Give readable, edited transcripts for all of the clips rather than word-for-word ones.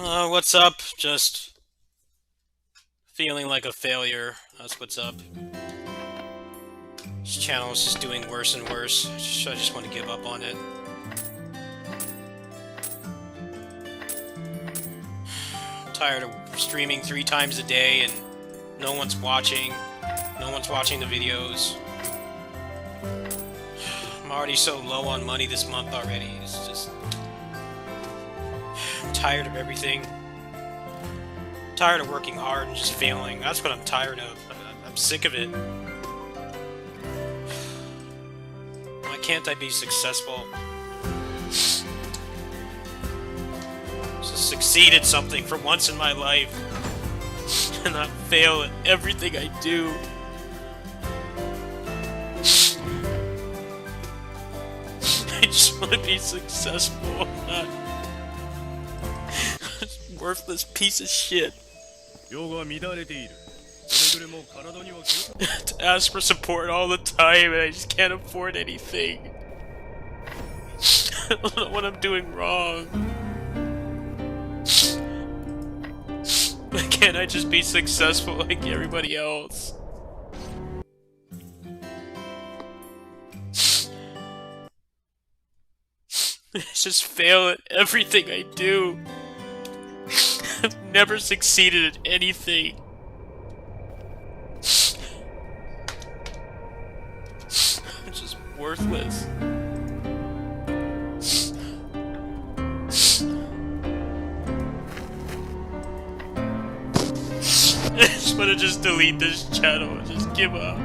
What's up? Just feeling like a failure. That's what's up. This channel is just doing worse and worse. I just want to give up on it. I'm tired of streaming 3 times a day and no one's watching. No one's watching the videos. I'm already so low on money this month already. It's just... I'm tired of everything. I'm tired of working hard and just failing. That's what I'm tired of. I'm sick of it. Why can't I be successful? Just succeed at something for once in my life and not fail at everything I do. I just want to be successful, not a worthless piece of shit. To ask for support all the time and I just can't afford anything. I don't know what I'm doing wrong. Why can't I just be successful like everybody else? I just fail at everything I do. I've never succeeded at anything. I'm just worthless. I just want to just delete this channel and just give up.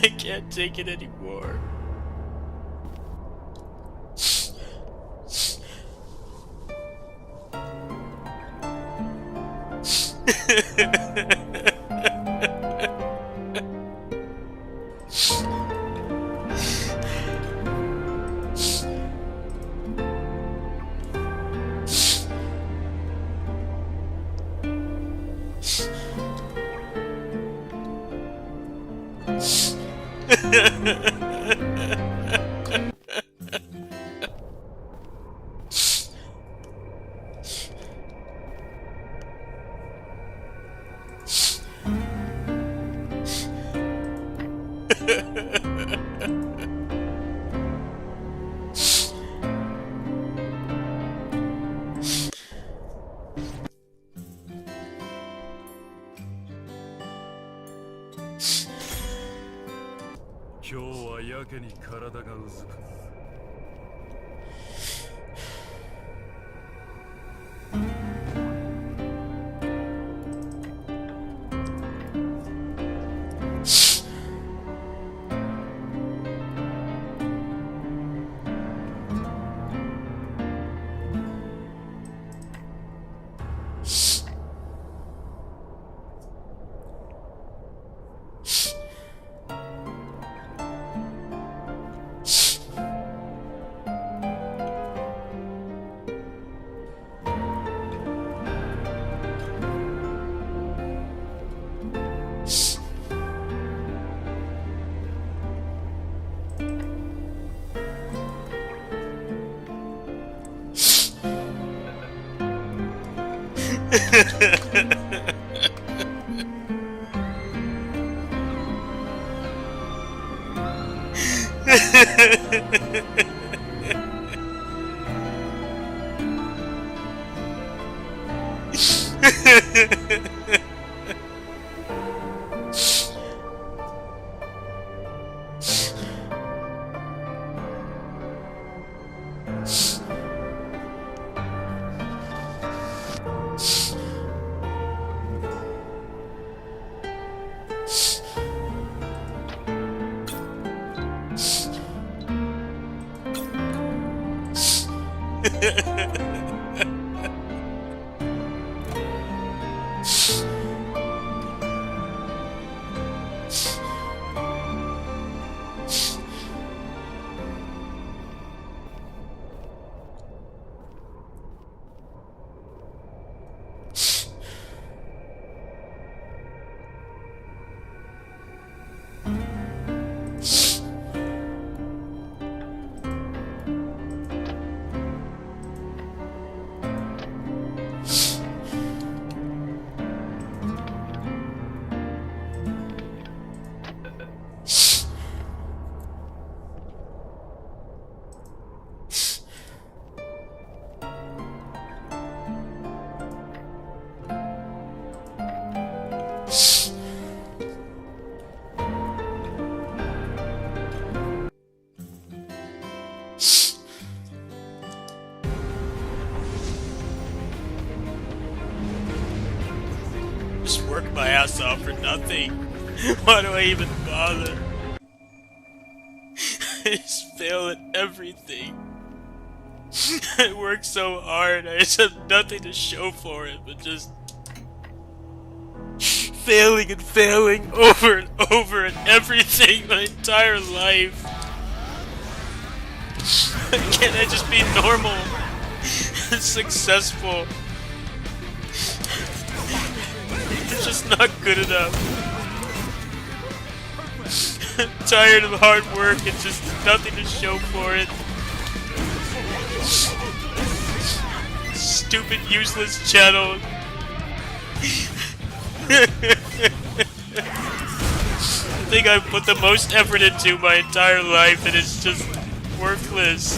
I can't take it anymore. my ass off for nothing. Why do I even bother? I just fail at everything. I work so hard, I just have nothing to show for it, but just failing and failing over and over at everything my entire life. Can't I just be normal and successful? It's just not good enough. I'm tired of hard work and just nothing to show for it. Stupid, useless channel. I think I've put the most effort into my entire life and it's just worthless.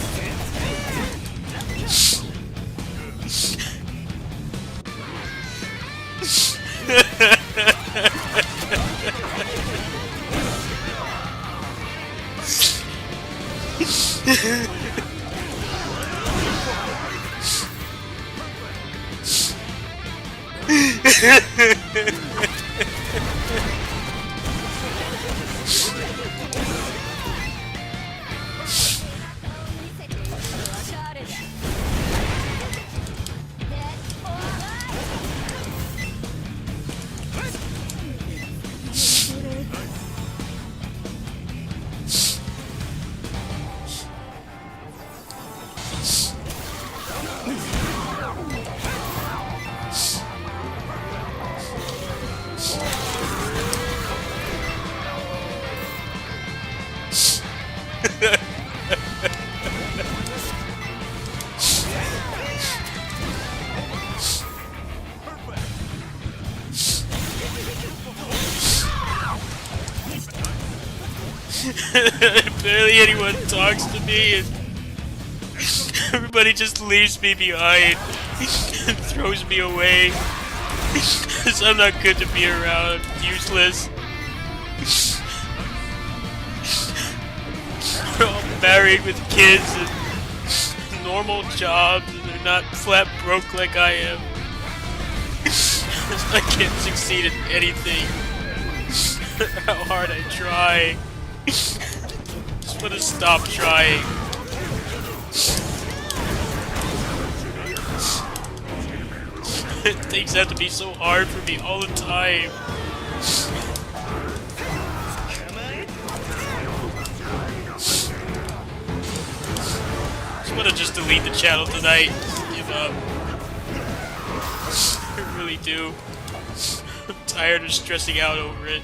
Barely anyone talks to me and everybody just leaves me behind and throws me away because I'm not good to be around. I'm useless. They're all married with kids and normal jobs and they're not flat broke like I am. I can't succeed at anything. How hard I try. Just want to stop trying. Things have to be so hard for me all the time. Just want to just delete the channel tonight. Just give up. I really do. I'm tired of stressing out over it.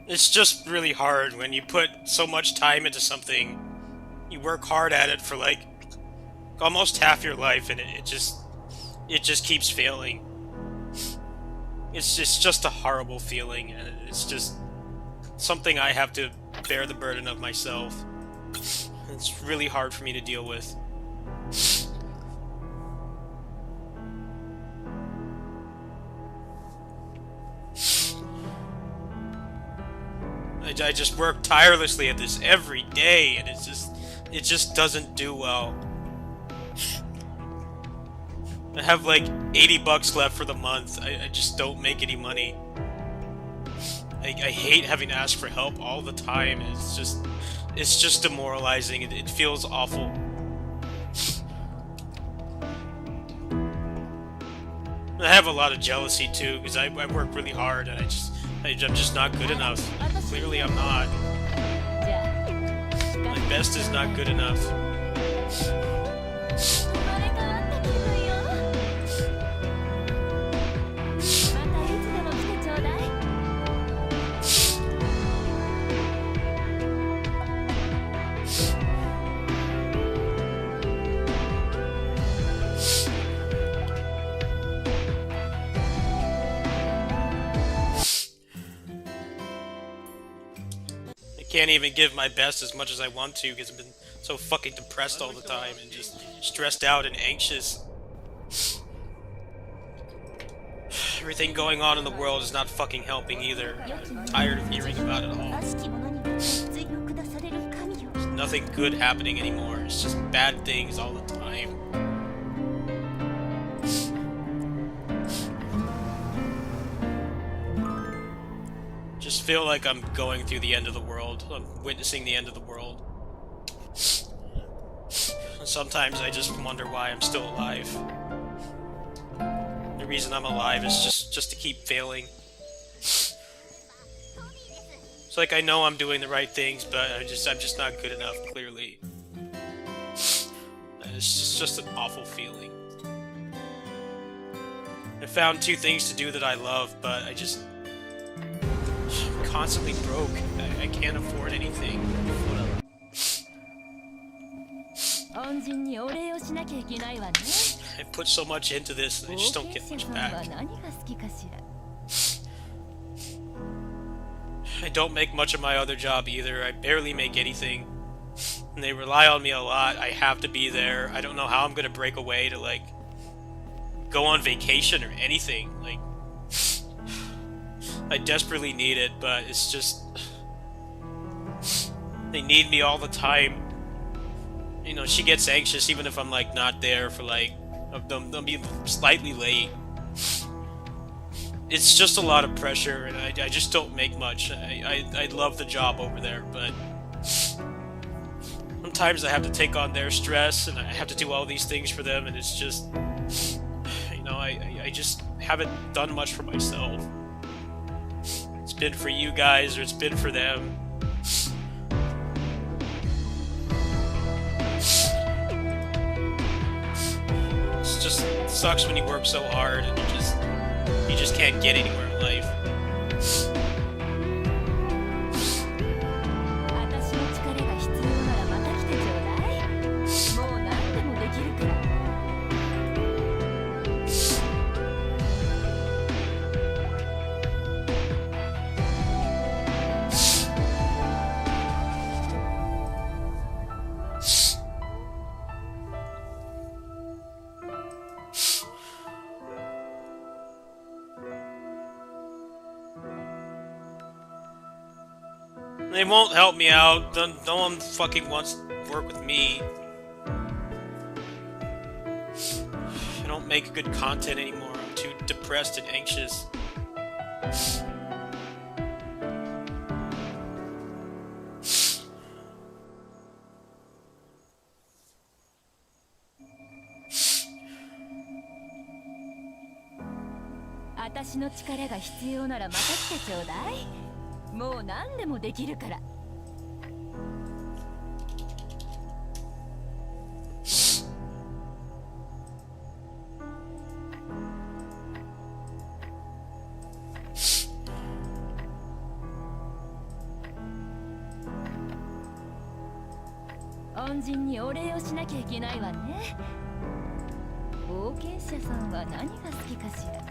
It's just really hard when you put so much time into something. You work hard at it for like almost half your life, and it just keeps failing. It's just a horrible feeling, and it's just something I have to bear the burden of myself. It's really hard for me to deal with. I just work tirelessly at this every day, and it just doesn't do well. I have like $80 left for the month. I just don't make any money. I hate having to ask for help all the time. It's just demoralizing. It feels awful. I have a lot of jealousy too, because I work really hard, and I'm just not good enough. Clearly I'm not. My best is not good enough. Can't even give my best as much as I want to because I've been so fucking depressed all the time and just stressed out and anxious. Everything going on in the world is not fucking helping either. I'm tired of hearing about it all. There's nothing good happening anymore. It's just bad things all the time. Just feel like I'm going through the end of the world. I'm witnessing the end of the world. Sometimes I just wonder why I'm still alive. The reason I'm alive is just to keep failing. It's like I know I'm doing the right things, but I'm just not good enough, clearly. It's just an awful feeling. I found 2 things to do that I love, but I'm constantly broke. I can't afford anything. I put so much into this and I just don't get much back. I don't make much of my other job either. I barely make anything. And they rely on me a lot. I have to be there. I don't know how I'm gonna break away to like go on vacation or anything. Like I desperately need it, but it's just they need me all the time. You know, she gets anxious even if I'm like not there for like they'll be slightly late. It's just a lot of pressure, and I just don't make much. I love the job over there, but sometimes I have to take on their stress, and I have to do all these things for them, and it's just, you know, I just haven't done much for myself. It's been for you guys, or it's been for them. It just sucks when you work so hard and you just can't get anywhere in life. They won't help me out. No one fucking wants to work with me. I don't make good content anymore. I'm too depressed and anxious. 恩人にお礼をしなきゃいけないわね。冒険者さんは何が好きかしら。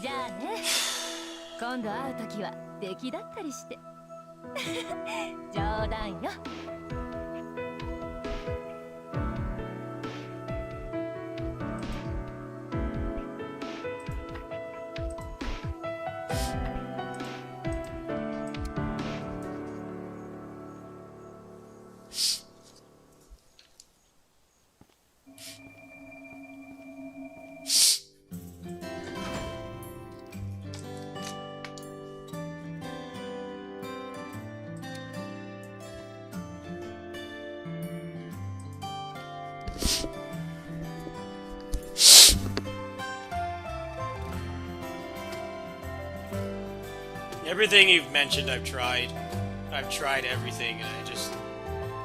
じゃあね、今度会うときは敵だったりして冗談よ。Everything you've mentioned, I've tried. I've tried everything, and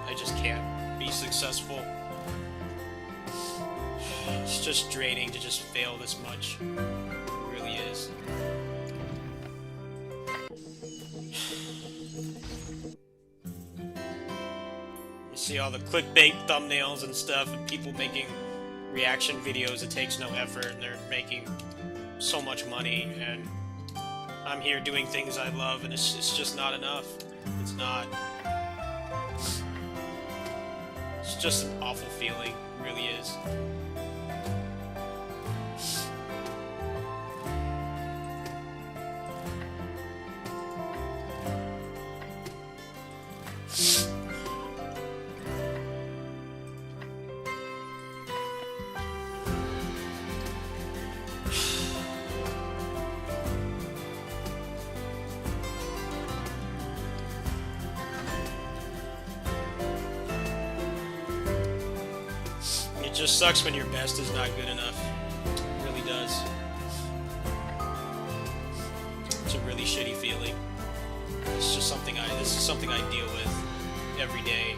I just can't be successful. It's just draining to just fail this much. It really is. You see all the clickbait thumbnails and stuff, and people making reaction videos. It takes no effort, and they're making so much money, and I'm here doing things I love, and it's just not enough. It's not. It's just an awful feeling. It really is. It just sucks when your best is not good enough. It really does. It's a really shitty feeling. It's just something this is something I deal with every day.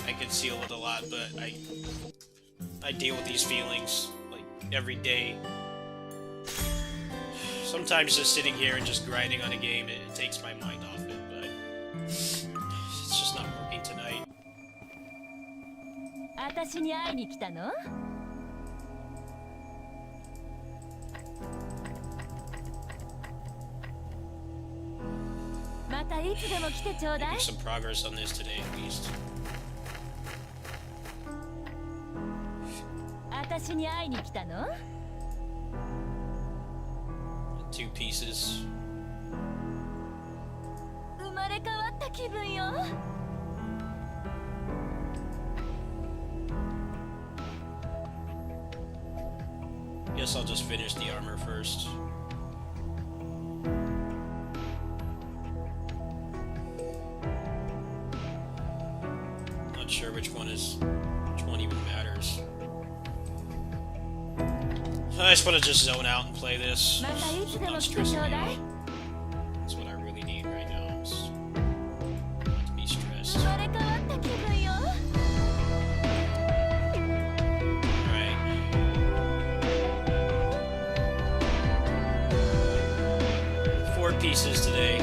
I conceal it a lot, but I deal with these feelings like every day. Sometimes just sitting here and just grinding on a game, it takes my mind off it, but it's just not working tonight. 私に会いに来たの？またいつでも来てちょうだい。Make some progress on this today, at least. 私に会いに来たの？2 pieces. 生まれ変わった気分よ。Guess I'll just finish the armor first. Not sure which one even matters. I just want to just zone out and play this. Not stressing me out. That's what I really need right now. Is not to be stressed. Alright. 4 pieces today.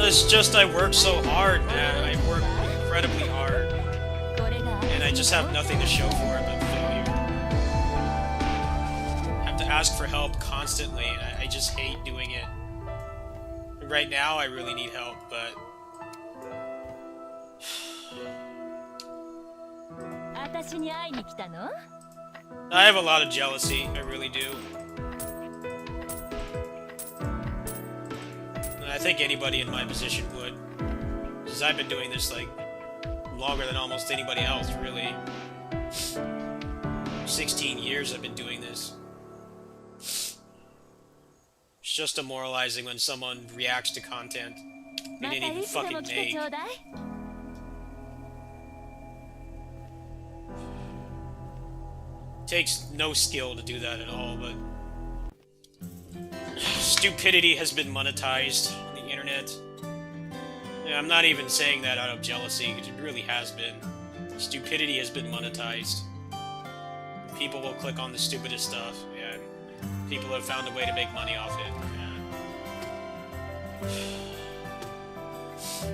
It's just I work so hard, man. I work incredibly hard. And I just have nothing to show for it but failure. I have to ask for help constantly, and I just hate doing it. Right now, I really need help, but... 私に会いに来たの？ I have a lot of jealousy, I really do. And I think anybody in my position would. Because I've been doing this, like, longer than almost anybody else, really. 16 years I've been doing this. It's just demoralizing when someone reacts to content they また didn't い even つでも fucking 来て make. ちょうだい。Takes no skill to do that at all, but stupidity has been monetized on the internet. Yeah, I'm not even saying that out of jealousy, because it really has been. Stupidity has been monetized. People will click on the stupidest stuff, and people have found a way to make money off it.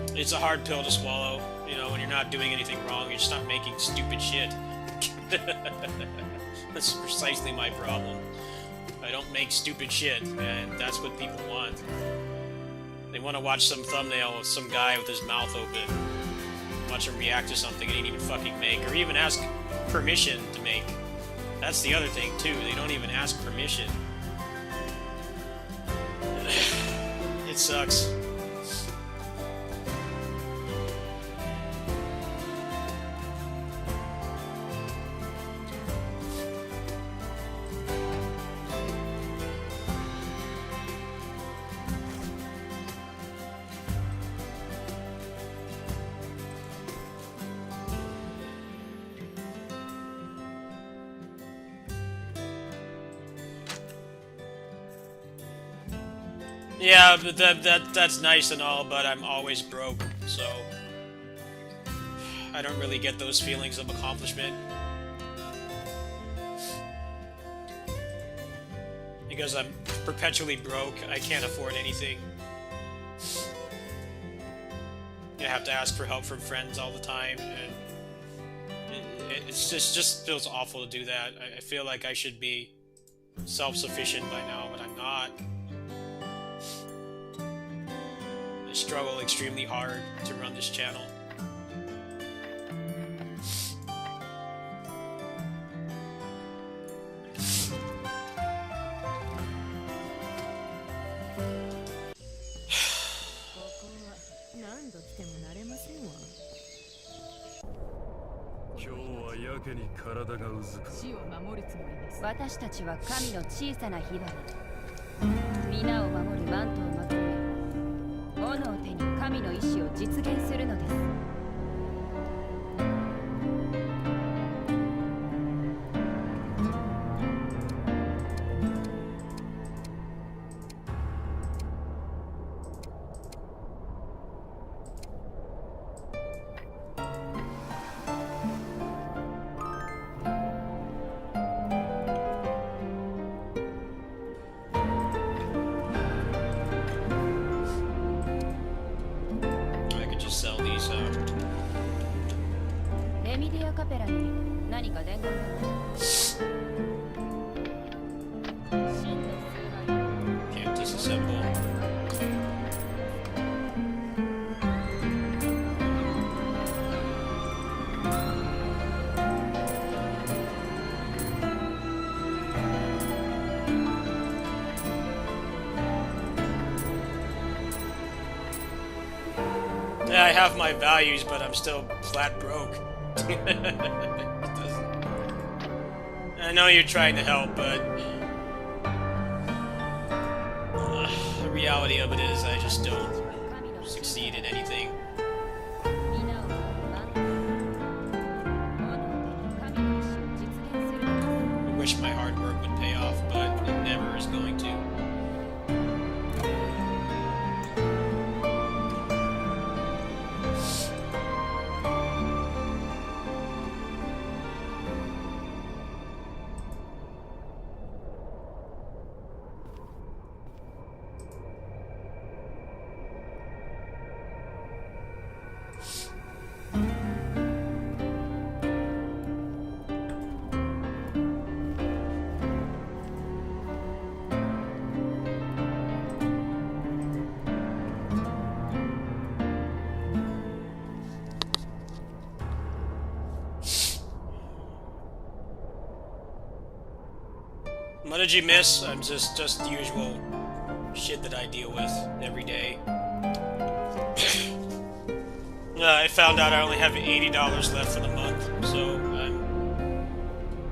And it's a hard pill to swallow, you know, when you're not doing anything wrong, you're just not making stupid shit. That's precisely my problem. I don't make stupid shit, and that's what people want. They want to watch some thumbnail of some guy with his mouth open. Watch him react to something he didn't even fucking make, or even ask permission to make. That's the other thing, too. They don't even ask permission. It sucks. Yeah, but that's nice and all, but I'm always broke, so I don't really get those feelings of accomplishment. Because I'm perpetually broke, I can't afford anything. I have to ask for help from friends all the time, and it just feels awful to do that. I feel like I should be self-sufficient by now, but I'm not. I struggle extremely hard to run this channel. Today 私たちは神の小さな火花。皆を守るマントをまとめ、斧を手に神の意志を実現するのです。レミディアカペラに何か伝言がある。Can't disassemble. Yeah, I have my values, but I'm still flat broke. I know you're trying to help, but the reality of it is I just don't succeed in anything. I wish my hard work would pay off, but it never is going to. What did you miss? I'm just the usual shit that I deal with every day. I found out I only have $80 left for the month, so I'm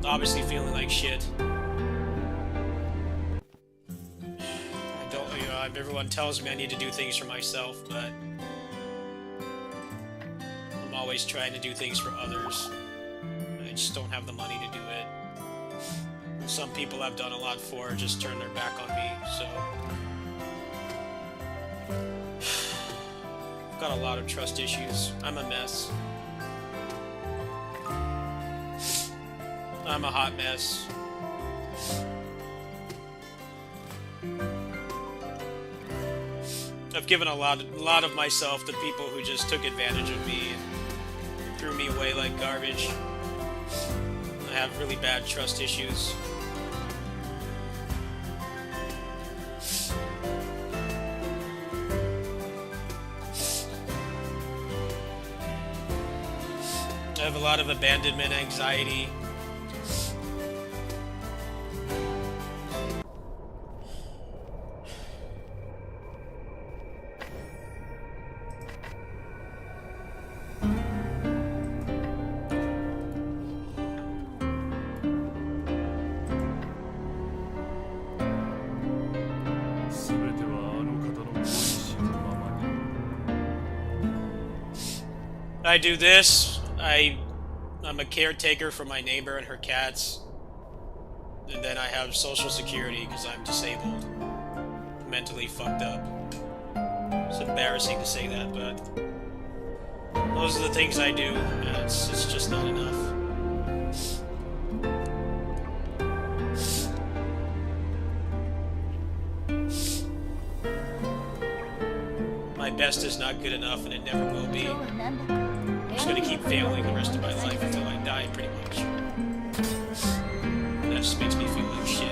obviously feeling like shit. I don't, you know, everyone tells me I need to do things for myself, but I'm always trying to do things for others. I just don't have the money to do it. Some people I've done a lot for just turn their back on me, so I've got a lot of trust issues. I'm a mess. I'm a hot mess. I've given a lot of myself to people who just took advantage of me and threw me away like garbage. I have really bad trust issues. I have a lot of abandonment anxiety. I do this. I'm a caretaker for my neighbor and her cats. And then I have Social Security because I'm disabled. Mentally fucked up. It's embarrassing to say that, but those are the things I do, and it's just not enough. My best is not good enough, and it never will be. I'm just gonna keep failing the rest of my life until I die, pretty much. And that just makes me feel like shit.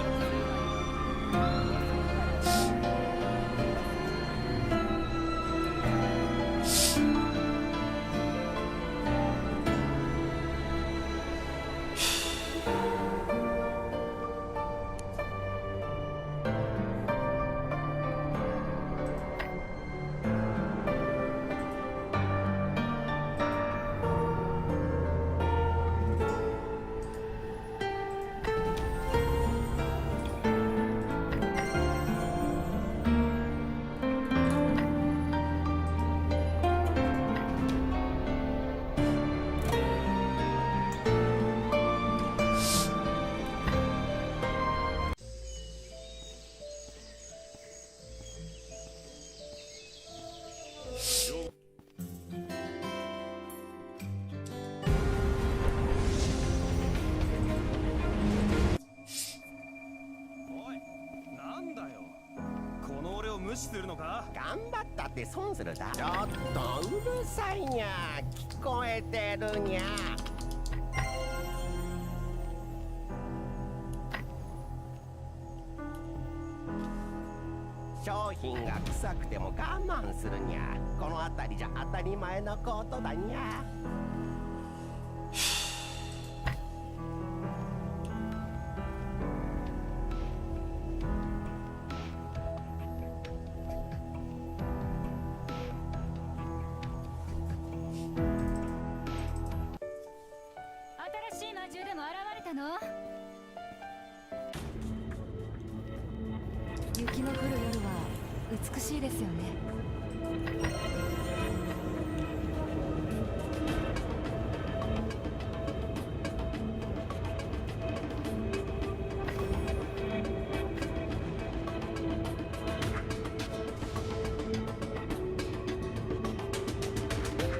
頑張ったって損するだ。ちょっとうるさいにゃ。聞こえてるにゃ。商品が臭くても我慢するにゃ。この辺りじゃ当たり前のことだにゃ。雪の降る夜は美しいですよね。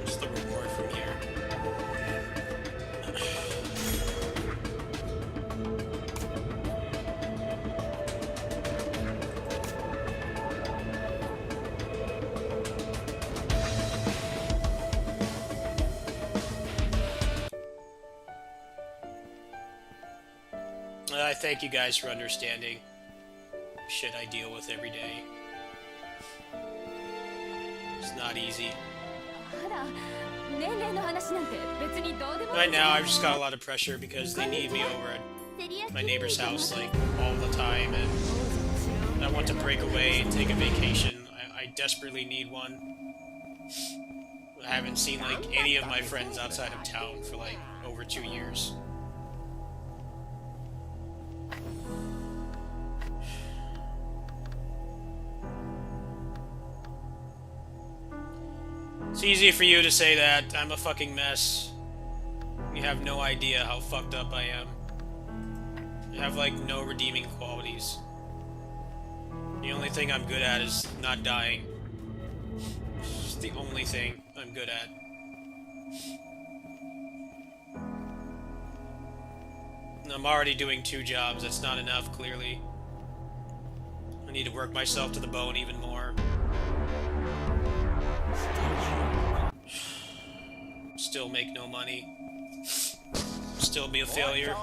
What's the reward from here? I thank you guys for understanding shit I deal with every day. It's not easy. あら、年齢の話なんて別にどうでもいい。 Right now, I've just got a lot of pressure because they need me over at my neighbor's house like all the time, and I want to break away and take a vacation. I desperately need one. I haven't seen like any of my friends outside of town for like over 2 years. It's easy for you to say that. I'm a fucking mess. You have no idea how fucked up I am. I have like no redeeming qualities. The only thing I'm good at is not dying. It's the only thing I'm good at. And I'm already doing 2 jobs. That's not enough, clearly. I need to work myself to the bone even more. Still make no money. Still be a failure.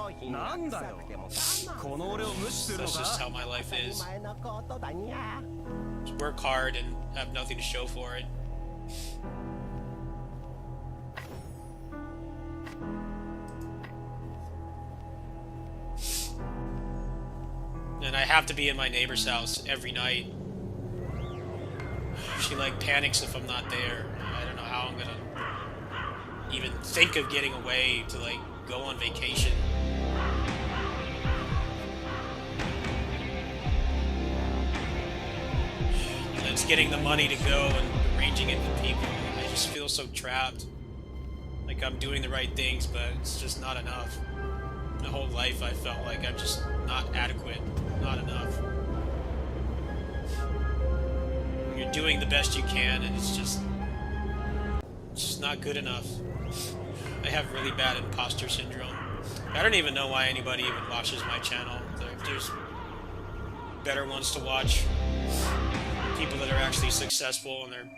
That's just how my life is. Just work hard and have nothing to show for it. And I have to be in my neighbor's house every night. She like panics if I'm not there. I don't know how I'm gonna even think of getting away to like go on vacation. And it's getting the money to go and arranging it with people. I just feel so trapped. Like I'm doing the right things, but it's just not enough. My whole life I felt like I'm just not adequate, not enough. You're doing the best you can, and it's just not good enough. I have really bad imposter syndrome. I don't even know why anybody even watches my channel. There's better ones to watch. People that are actually successful and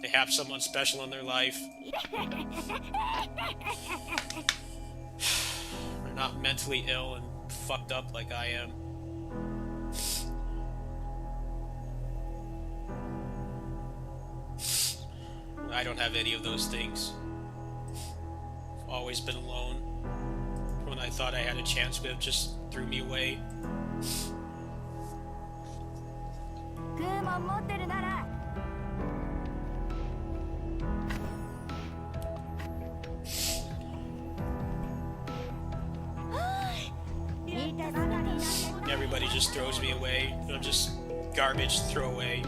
they have someone special in their life. They're not mentally ill and fucked up like I am. I don't have any of those things. I've always been alone. When I thought I had a chance with, just threw me away. Everybody just throws me away. I'm just garbage to throw away.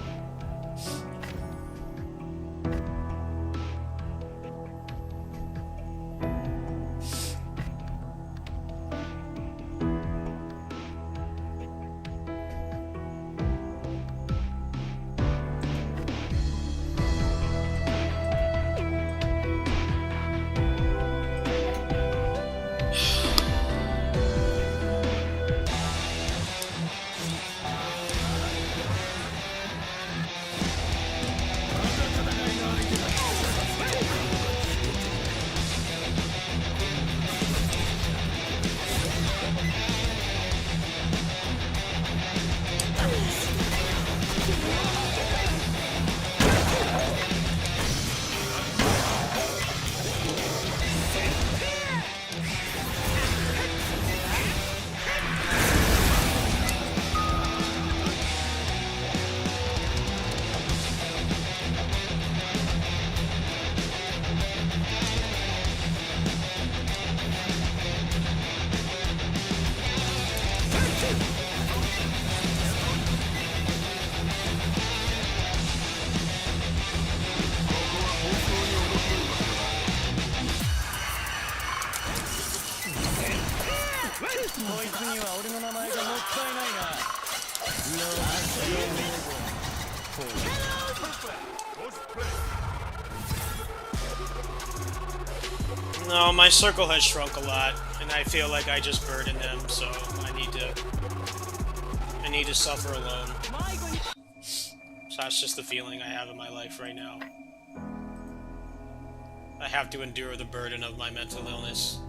No, my circle has shrunk a lot, and I feel like I just burden them, so I need to suffer alone. So that's just the feeling I have in my life right now. I have to endure the burden of my mental illness,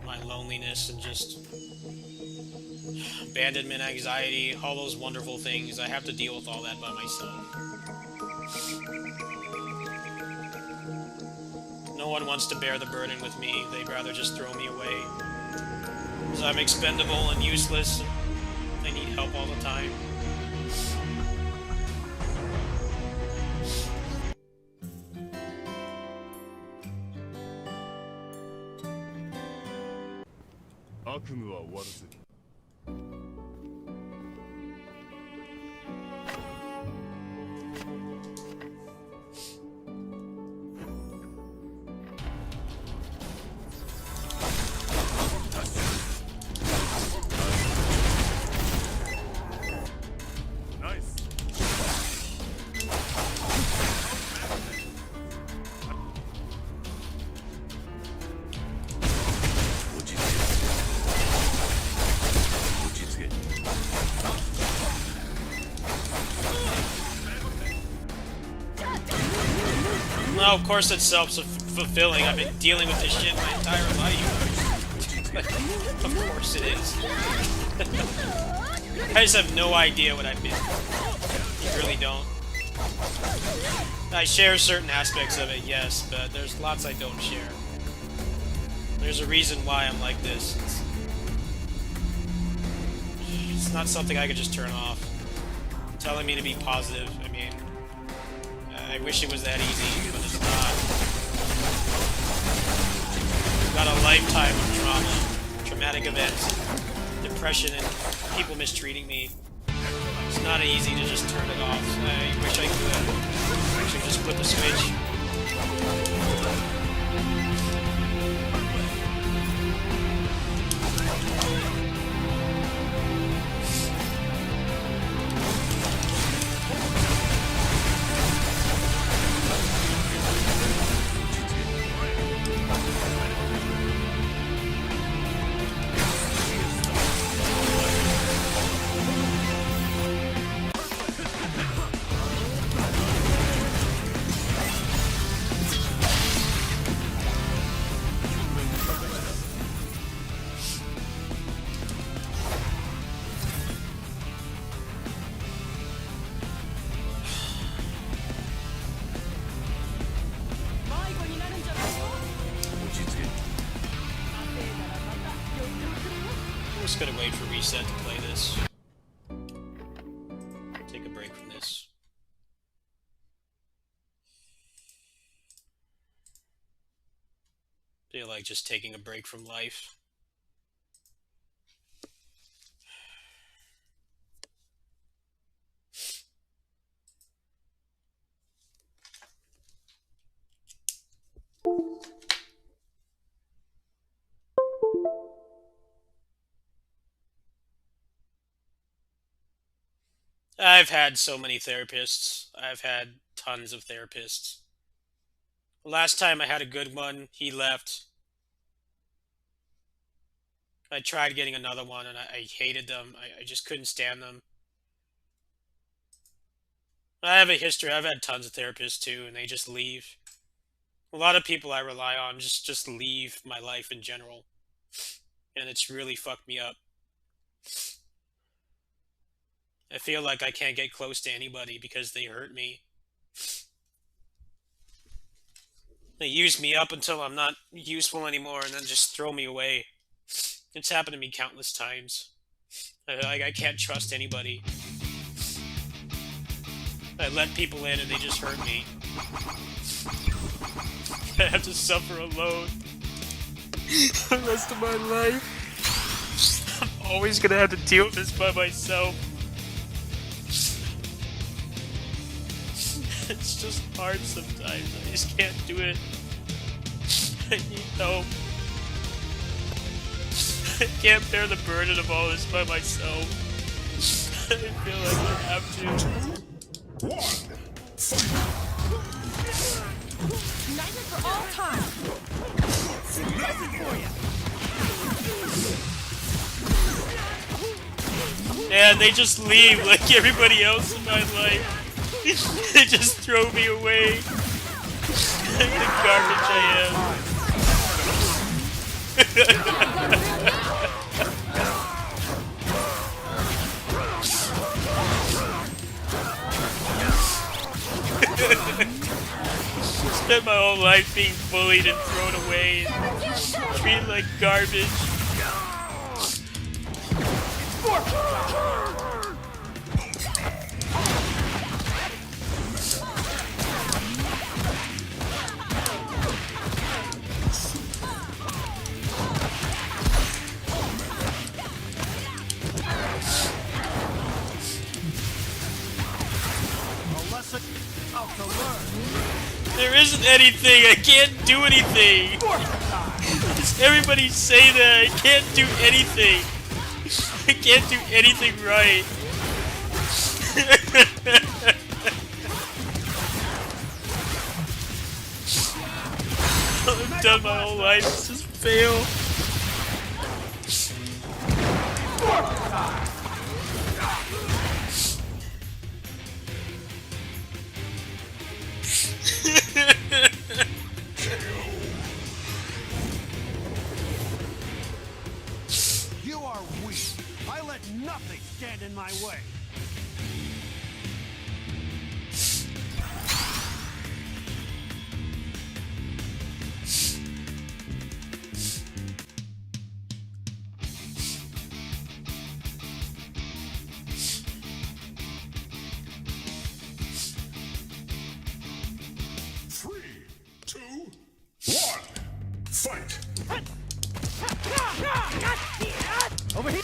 my loneliness, and just abandonment, anxiety, all those wonderful things. I have to deal with all that by myself. No one wants to bear the burden with me. They'd rather just throw me away. Because I'm expendable and useless. I need help all the time. No, of course it's self-fulfilling. I've been dealing with this shit my entire life. Of course it is. I just have no idea what I've been. You really don't. I share certain aspects of it, yes, but there's lots I don't share. There's a reason why I'm like this. It's not something I could just turn off. Telling me to be positive, I mean... I wish it was that easy, but it's not. I've got a lifetime of trauma, traumatic events, depression, and people mistreating me. It's not easy to just turn it off. I wish I could. I should just flip the switch. I'm just gonna wait for reset to play this. Take a break from this. Feel like just taking a break from life. I've had so many therapists. I've had tons of therapists. Last time I had a good one, he left. I tried getting another one and I hated them. I just couldn't stand them. I have a history. I've had tons of therapists too, and they just leave. A lot of people I rely on just leave my life in general. And it's really fucked me up. I feel like I can't get close to anybody because they hurt me. They use me up until I'm not useful anymore and then just throw me away. It's happened to me countless times. I can't trust anybody. I let people in and they just hurt me. I have to suffer alone the rest of my life. I'm always gonna have to deal with this by myself. It's just hard sometimes. I just can't do it. I need help. I can't bear the burden of all this by myself. I feel like I have to. United for all time. Yeah, they just leave like everybody else in my life. They just throw me away. Like the garbage I am. Spent my whole life being bullied and thrown away and treated like garbage. There isn't anything. I can't do anything. Does everybody say that? I can't do anything. I can't do anything right. I've done my whole life. This is fail. You are weak. I let nothing stand in my way. Over here.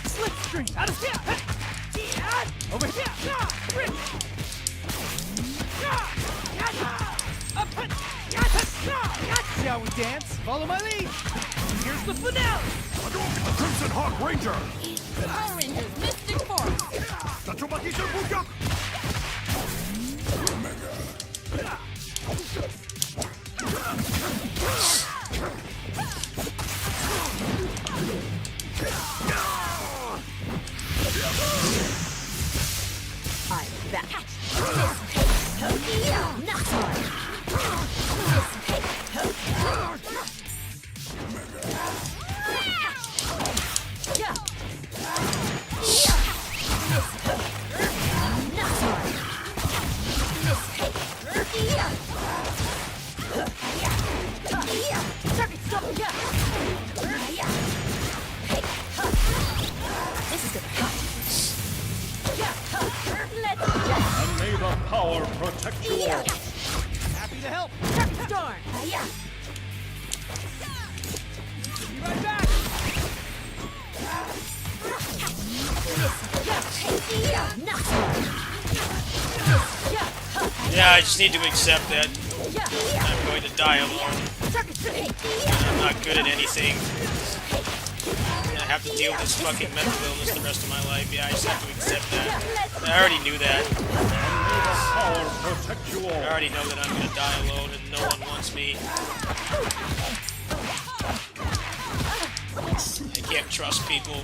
Slipstream. Out of here. Over here. Shall we dance? Follow my lead. Here's the finale. Crimson Hawk Ranger. Power Rangers Mystic Force. Tatsumaki Buka. I'm back. This is gonna cut. And may the power protect you all. Happy to help. Darn. Be right back. Yeah, I just need to accept that I'm going to die alone. I'm not good at anything. I have to deal with this fucking mental illness the rest of my life. Yeah, I just have to accept that. I already knew that. Power protect you I all. already know that I'm gonna die alone and no one wants me. I can't trust people.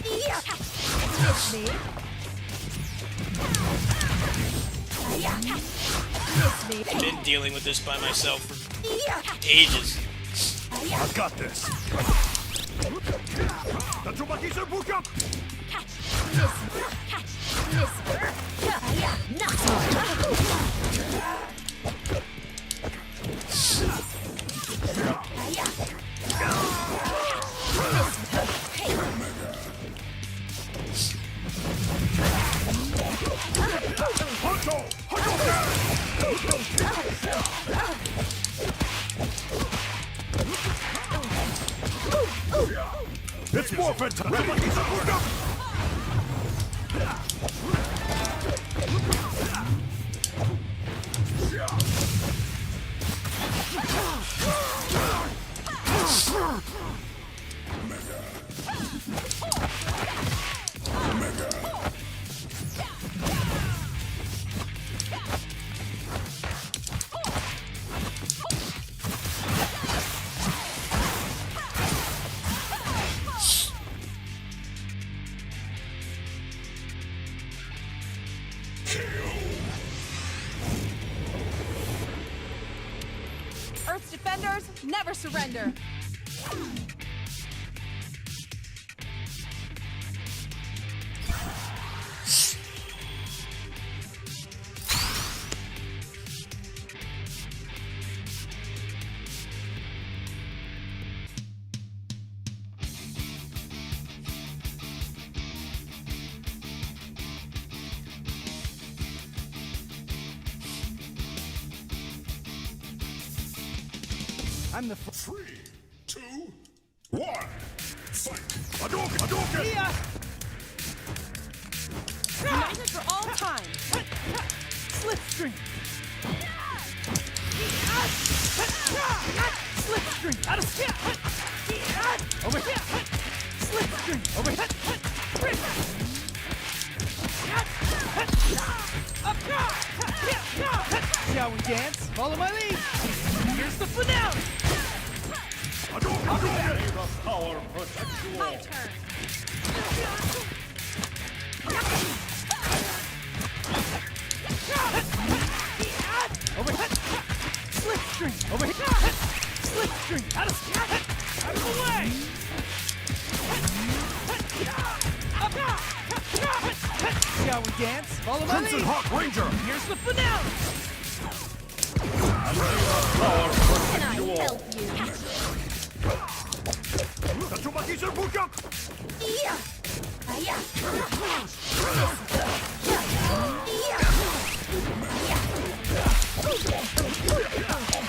I've been dealing with this by myself for ages. I've got this. Tatsumaki Buka. Honto! It's morphin' time! Tatsumaki Buka. Earth's defenders never surrender. I'm the 3, 2, 1, fight! Hadouken! Hadouken! Yeah. United for all time. Slipstream. Slipstream. Out of step. Over here. Slipstream. Over here. Up. Shall we dance? Follow my lead. Here's the finale. Hadouken! May the power protect you all! My turn. Over here. Slipstream. Over here. Slipstream. Out of the way. Up. Shall we dance? Follow my Crimson lead. Hawk Ranger! Here's the finale. Power protect you all! Help you. Tatsumaki Serpukyak!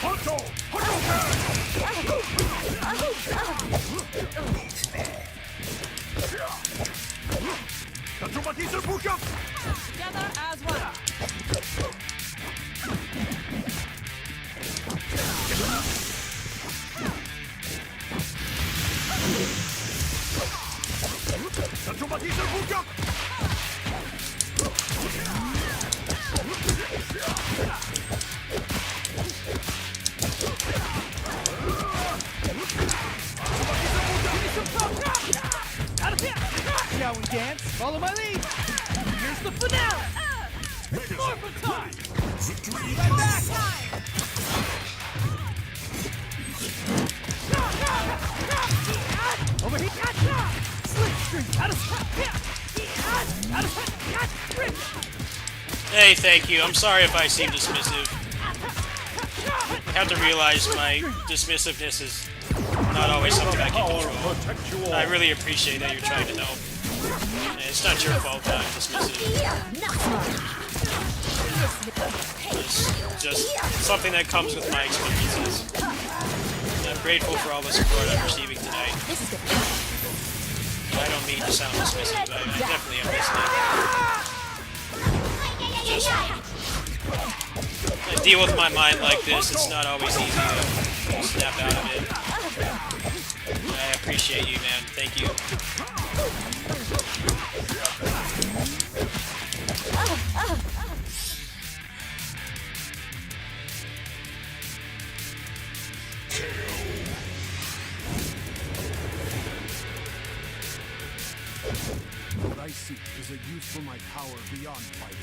Honto! Tatsumaki Serpukyak! Together as one. Tatsumaki Serpukyak! Out of here. Shall we dance? Follow my lead. Here's the finale. Morphin time. Victory! Right back. Over here. Slipstream. Out of Hey, thank you. I'm sorry if I seem dismissive. I have to realize my dismissiveness is not always something I can Power control. protect you all! I really appreciate that you're trying to help. And it's not your fault that I'm dismissive. It's just something that comes with my experiences. And I'm grateful for all the support I'm receiving tonight. I don't mean to sound dismissive, I definitely am listening. Just, I deal with my mind like this, it's not always easy to snap out of it. I appreciate you, man. Thank you. What I seek is a use for my power beyond fighting.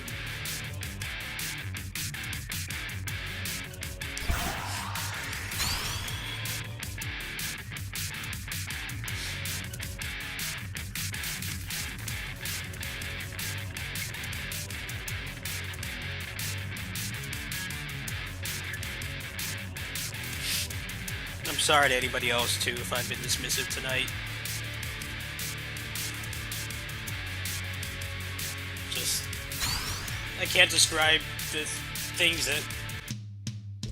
I'm sorry to anybody else, too, if I've been dismissive tonight. Just, I can't describe the things that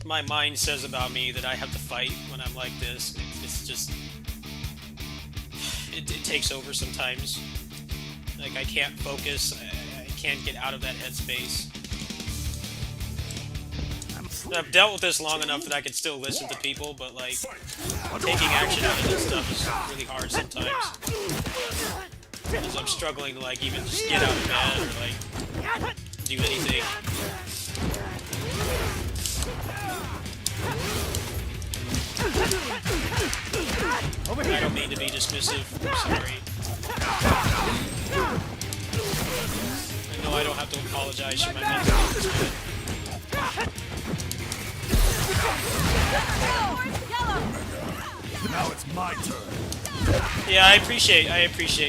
my mind says about me that I have to fight when I'm like this. It's just, it takes over sometimes. Like, I can't focus, I can't get out of that headspace. I've dealt with this long enough that I can still listen to people, but like, taking action out of this stuff is really hard sometimes. Because I'm struggling to like even just get out of bed or like do anything. I don't mean to be dismissive, I'm sorry. I know I don't have to apologize for my mental health. Now it's my turn. Yeah, I appreciate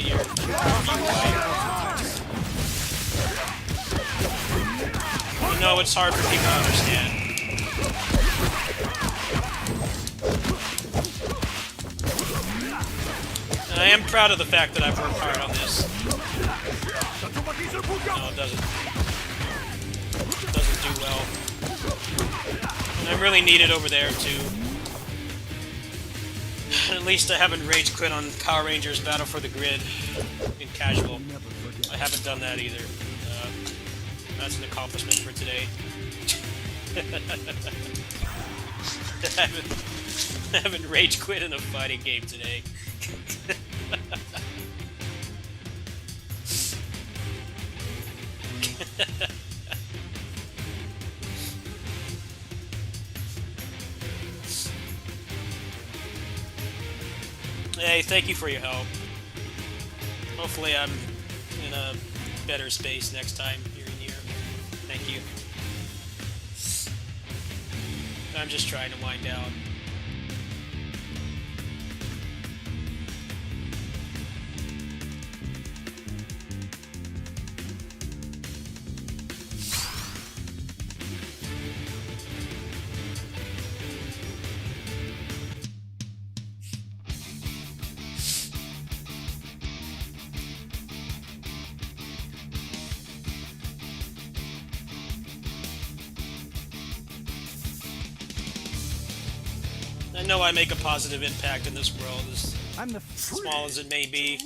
your viewpoint. I know it's hard for people to understand. And I am proud of the fact that I've worked hard on this. No, it doesn't. It doesn't do well. And I really need it over there too. least I haven't rage quit on Power Rangers Battle for the Grid in casual. I haven't done that either. That's an accomplishment for today. I haven't rage quit in a fighting game today. Hey, thank you for your help. Hopefully I'm in a better space next time you're in here. Thank you. I'm just trying to wind down. I know I make a positive impact in this world, as I'm the small as it may be,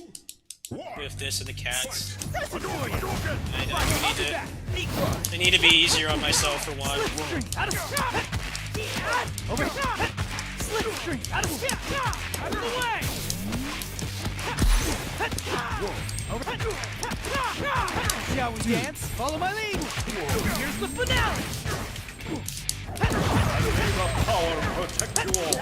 with this and the cats. Over I need to be easier on myself for one. Slipstream! Out of the way! See how we dance? Follow my lead! Here's the finale! May the power protect you all.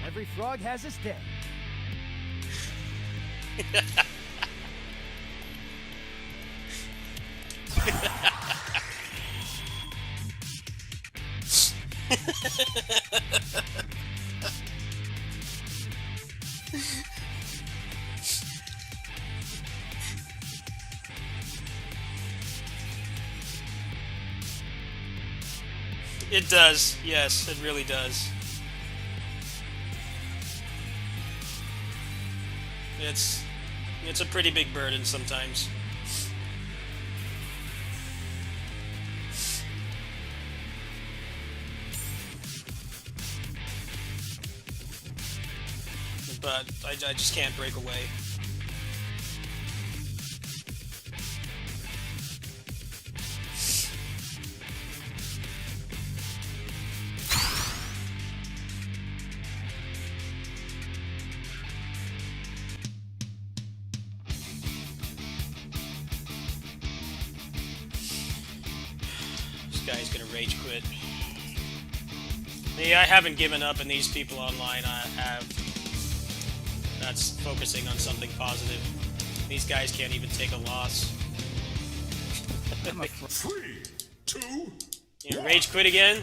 Every frog has his day. It does, yes, it really does. It's a pretty big burden sometimes. But I just can't break away. This guy's gonna rage quit. Yeah, I haven't given up, and these people online I have. That's focusing on something positive. These guys can't even take a loss. 3, 2, You rage quit again?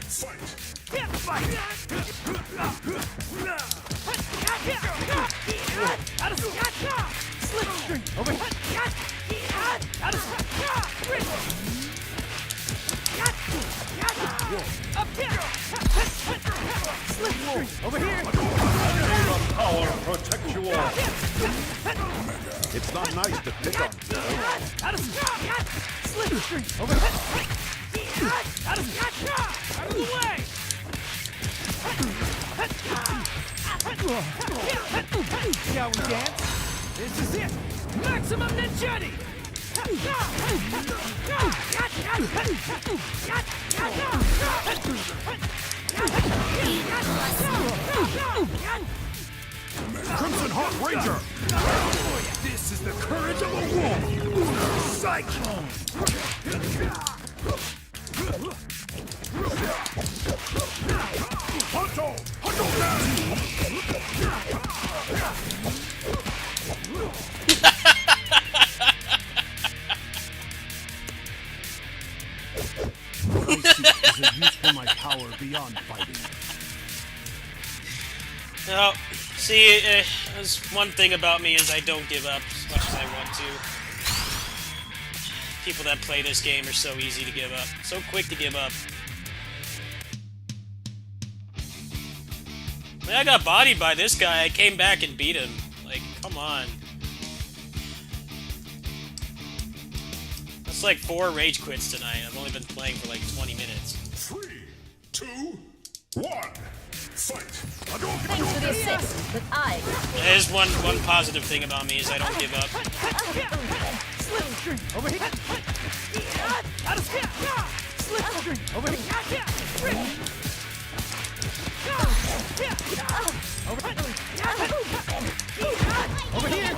Over here! may the power protect you all. It's not nice to pick on. Slipstream! Over here! Out of the way! See how we dance? This is it! Maximum Ninjetti! Crimson Heart Ranger! This is the courage of a wolf! Cyclone! Hunto! Hunto I seek is a use for my power beyond fighting. No, see, there's one thing about me is I don't give up as much as I want to. People that play this game are so easy to give up. So quick to give up. I mean, I got bodied by this guy. I came back and beat him. Like, come on. like 4 rage quits tonight. I've only been playing for like 20 minutes. 3, 2, 1. Fight. Thanks for the assist, but I There's one positive thing about me is I don't give up. Slipstream over here. Out of step. Slipstream over here. Over here.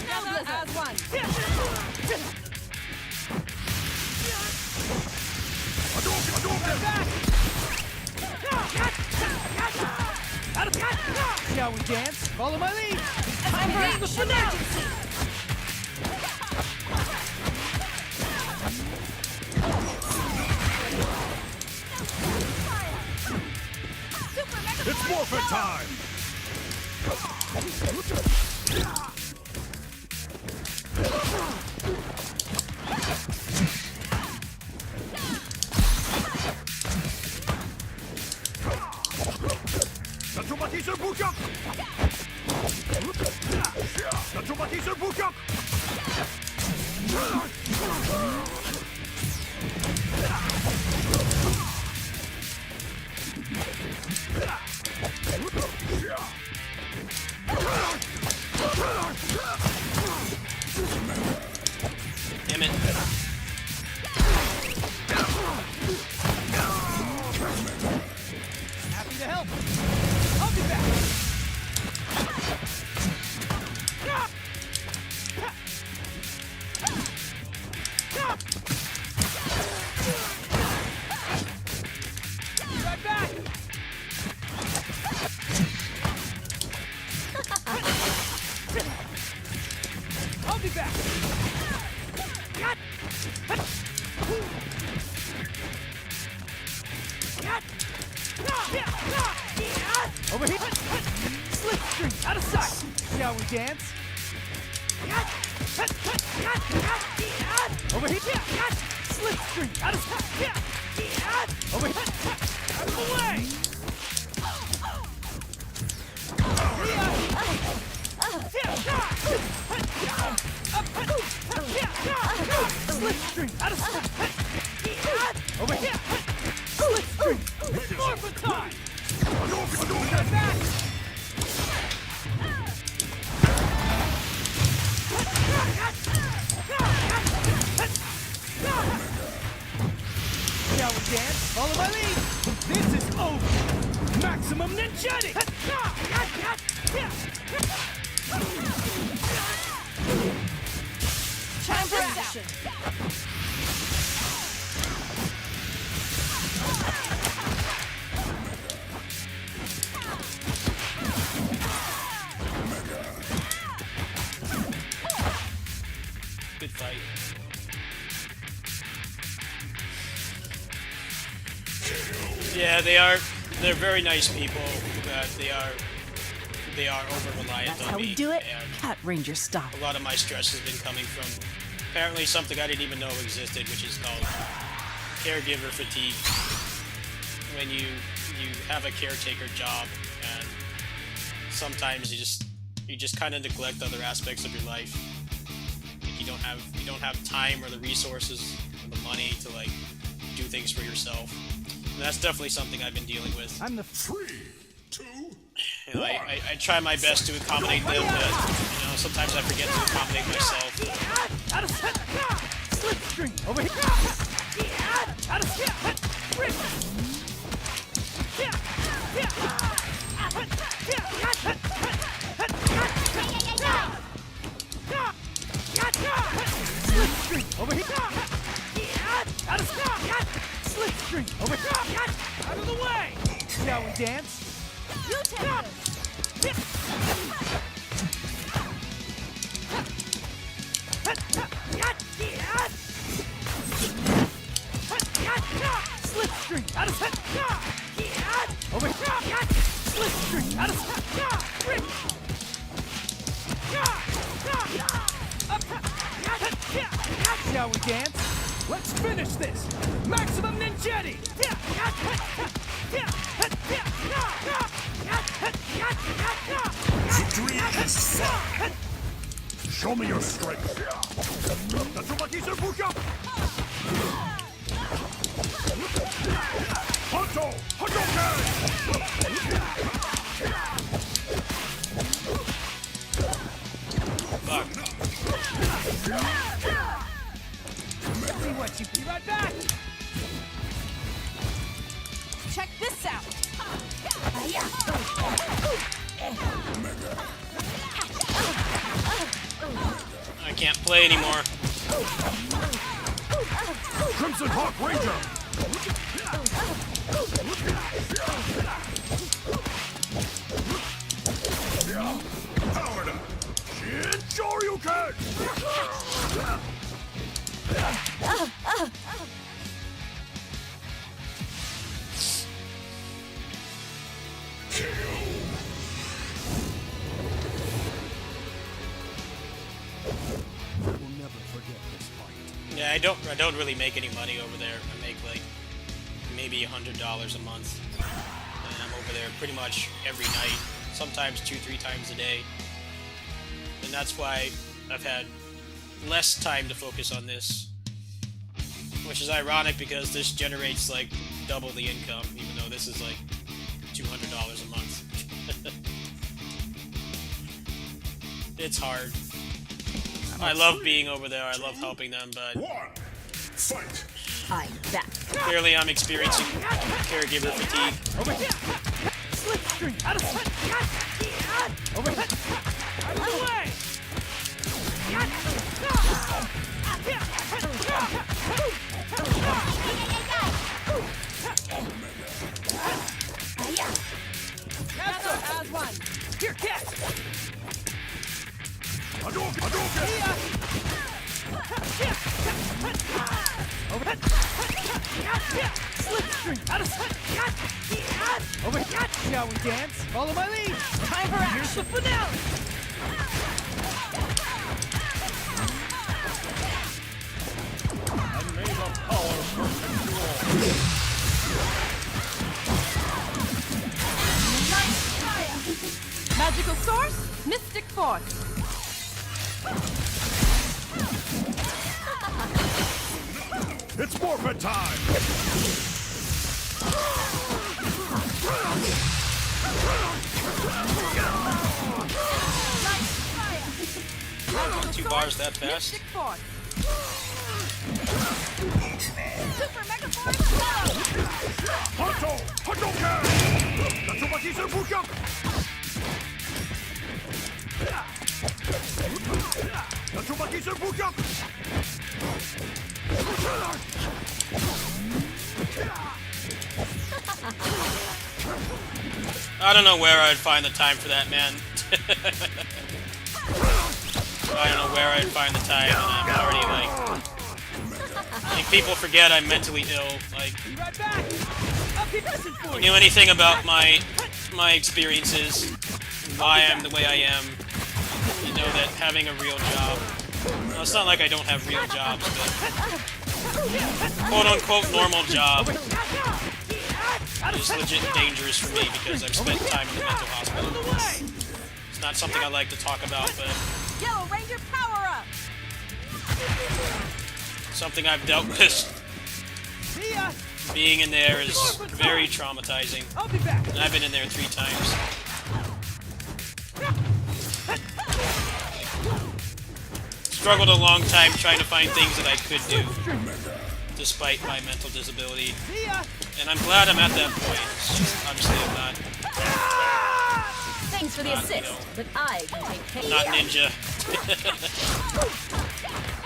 Now as one. Shall we dance? Follow my lead. I'm the finale. It's forfeit time. Zatrumatizer Bukak! Zatrumatizer Bukak! Damn it. Happy to help. I'll be back. Right back. I'll be back. Over here. Slipstream out of sight. Shall we dance? Over here. Slipstream out of sight. Over here. Out of the way. Slipstream out of sight. Over here. Slipstream. More for time. Get back. Shall we dance? Follow my lead. This is over. Maximum Ninjetti. Time for action. Good fight. Yeah, they're very nice people, but they are over reliant That's on how me. we do it. And Cat Ranger style. a lot of my stress has been coming from apparently something I didn't even know existed, which is called caregiver fatigue. When you have a caretaker job, and sometimes you just kind of neglect other aspects of your life. Like you don't have time or the resources or the money to like do things for yourself. And that's definitely something I've been dealing with. I'm the 3, 2, You know, I try my best to accommodate them, but you know, sometimes I forget to accommodate myself. out of set. Slipstream over here. Out of set. Slipstream over here. Out of set. Slipstream over here. Out of the way. Shall we dance? You take this. Slipstream out of set. Over here. Slipstream out of set. Shall we dance? Let's finish this. Maximum Ninjetti. Victory is fun. Show me your strength. Tatsumaki Serbuka! Honto! Hadouken! See what you be right back. Check this out. I can't play anymore. Crimson Hawk Ranger! Powered up! Shin Shoryuken! Yeah, I don't really make any money over there. I make like maybe $100 a month, and I'm over there pretty much every night, sometimes 2-3 times a day, and that's why I've had less time to focus on this, which is ironic because this generates like double the income, even though this is like $200 a month. It's hard. I love being over there, I love helping them, but One! Fight! I'm back. clearly I'm experiencing caregiver fatigue. Over here. Slipstream. Out of sight. Over here. Out of the way. As one. Here, catch. Hadouken! Over here. Slipstream. Out of sight. Over here. Shall we dance? Follow my lead. Time for action. Here's the finale. And may the power protect you all. Magical source, mystic force. It's morphin' time! Two bars that fast? Mystic force. Super mega force. Honto! Hadouken! Tatsumaki Serbuka! Tatsumaki Serbuka! I don't know where I'd find the time for that, man. I don't know where I'd find the time, and I'm already like people forget I'm mentally ill. Like, Be right back. I'll keep missing for you you. knew anything about my experiences, why I'm the way I am, you know that having a real job. Well, it's not like I don't have real jobs, but quote-unquote normal job is legit dangerous for me because I've spent time in the mental hospital. It's not something I like to talk about, but Yellow Ranger power up. something I've dealt with. See ya. Being in there is very traumatizing, I'll be back. and I've been in there 3 times. Struggled a long time trying to find things that I could do, despite my mental disability. See ya. And I'm glad I'm at that point. It's just, obviously I'm not Thanks for the Not, you assist, know, but I can take care. not ninja.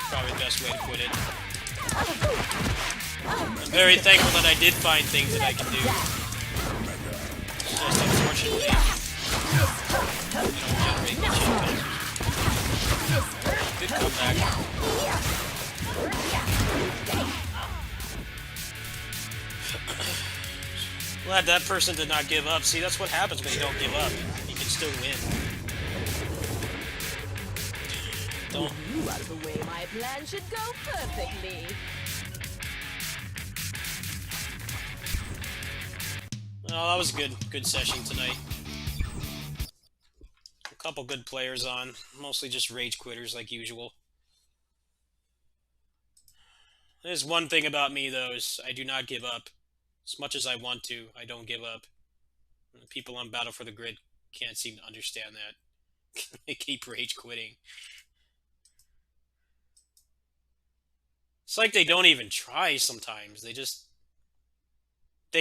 Probably the best way to put it. I'm very thankful that I did find things that I can do. It's just unfortunately, they don't generate the shit. Good comeback. Glad that person did not give up. See, that's what happens when you don't give up. You can still win. Don't. You out of the way, my plan should go perfectly. Oh, that was a good session tonight. A couple good players on, mostly just rage quitters like usual. There's one thing about me though, is I do not give up. As much as I want to, I don't give up. The people on Battle for the Grid can't seem to understand that. They keep rage quitting. It's like they don't even try sometimes. They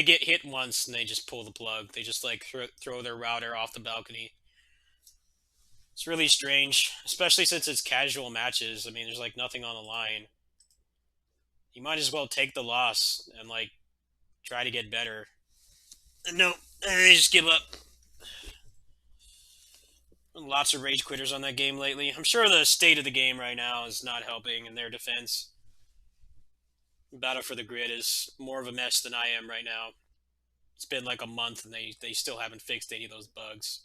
get hit once and they just pull the plug. They just like throw their router off the balcony. It's really strange, especially since it's casual matches. I mean, there's like nothing on the line. You might as well take the loss and like try to get better. No, they just give up. Lots of rage quitters on that game lately. I'm sure the state of the game right now is not helping in their defense. Battle for the Grid is more of a mess than I am right now. It's been like a month and they still haven't fixed any of those bugs.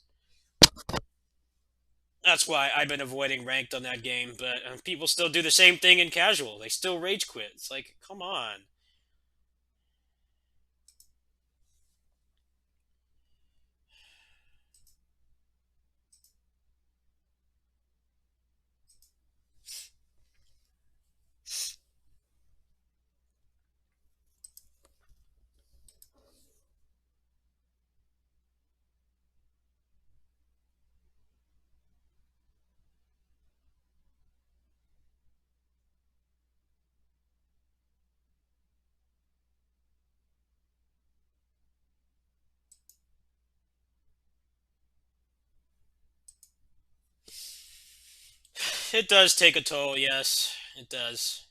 That's why I've been avoiding ranked on that game, but people still do the same thing in casual. They still rage quit. It's like, come on. It does take a toll, yes. It does.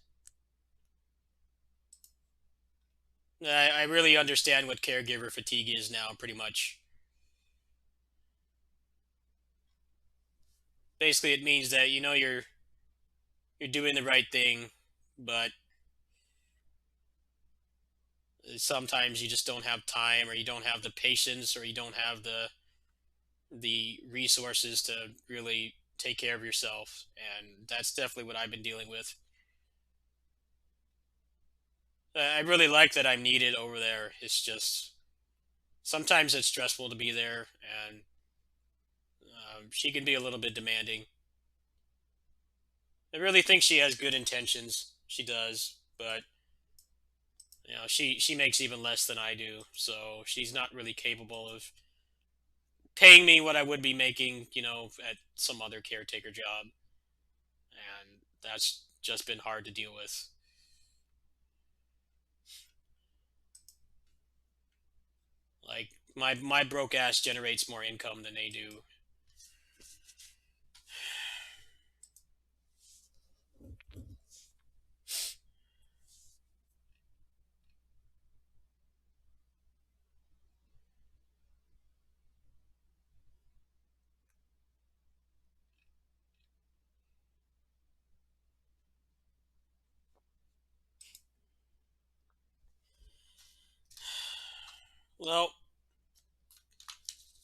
I really understand what caregiver fatigue is now, pretty much. Basically, it means that you know you're doing the right thing, but sometimes you just don't have time, or you don't have the patience, or you don't have the resources to really take care of yourself, and that's definitely what I've been dealing with. I really like that I'm needed over there. It's just sometimes it's stressful to be there, and she can be a little bit demanding. I really think she has good intentions. She does, but she makes even less than I do, so she's not really capable of paying me what I would be making, at some other caretaker job, and that's just been hard to deal with. Like my broke ass generates more income than they do. Well,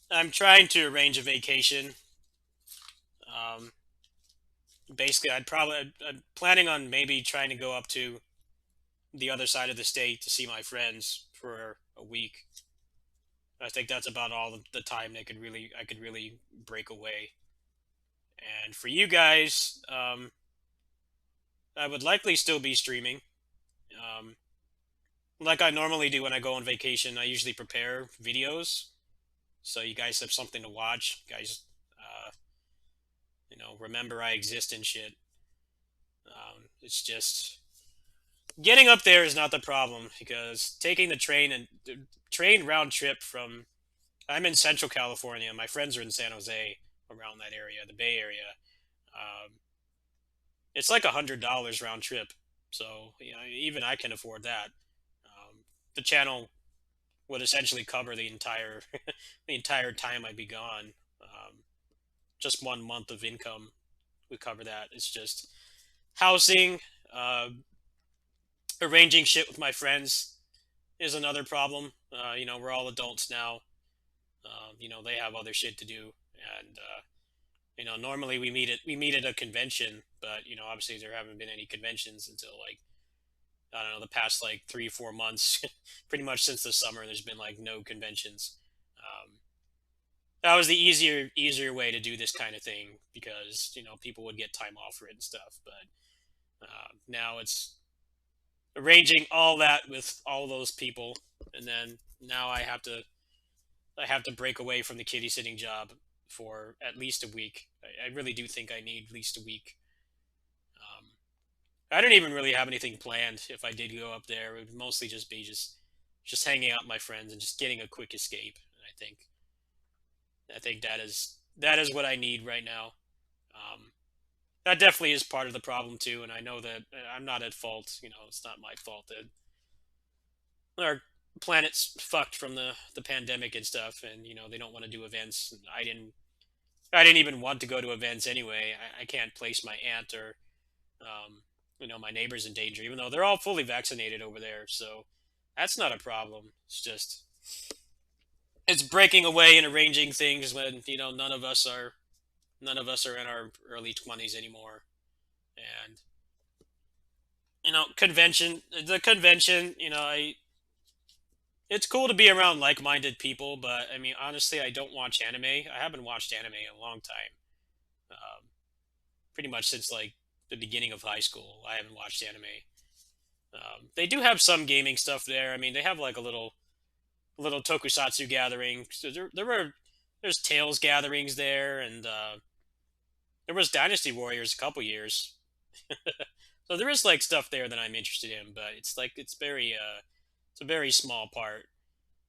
I'm trying to arrange a vacation. Um, Basically, I'm planning on maybe trying to go up to the other side of the state to see my friends for a week. I think that's about all the time I could really break away. And for you guys, I would likely still be streaming. Um, like I normally do when I go on vacation, I usually prepare videos so you guys have something to watch. You guys, remember I exist and shit. It's just getting up there is not the problem because taking the train round trip from I'm in Central California. My friends are in San Jose, around that area, the Bay Area. Um, it's like $100 round trip, so even I can afford that. The channel would essentially cover the entire the entire time I'd be gone. Just 1 month of income would cover that. It's just housing, uh, arranging shit with my friends is another problem. We're all adults now. They have other shit to do, and normally we meet at a convention, but obviously there haven't been any conventions until like I don't know the past like 3 4 months, pretty much since the summer. There's been like no conventions. Um, that was the easier way to do this kind of thing because people would get time off for it and stuff. But now it's arranging all that with all those people, and then now I have to break away from the kitty sitting job for at least a week. I really do think I need at least a week. Um, I don't even really have anything planned. If I did go up there, it would mostly just be just hanging out with my friends and just getting a quick escape. And I think that is what I need right now. Um, that definitely is part of the problem too, and I know that I'm not at fault. It's not my fault that our planet's fucked from the pandemic and stuff, and they don't want to do events. And I didn't even want to go to events anyway. I can't place my aunt or my neighbors in danger, even though they're all fully vaccinated over there. So that's not a problem. It's breaking away and arranging things when none of us are in our early 20s anymore. And the convention, it's cool to be around like-minded people, but I mean, honestly, I don't watch anime. I haven't watched anime in a long time. Um, Pretty much since like the beginning of high school, I haven't watched anime. They do have some gaming stuff there. I mean, they have like a little tokusatsu gathering. So there's Tales gatherings there, and there was Dynasty Warriors a couple years. So there is like stuff there that I'm interested in, but it's a very small part.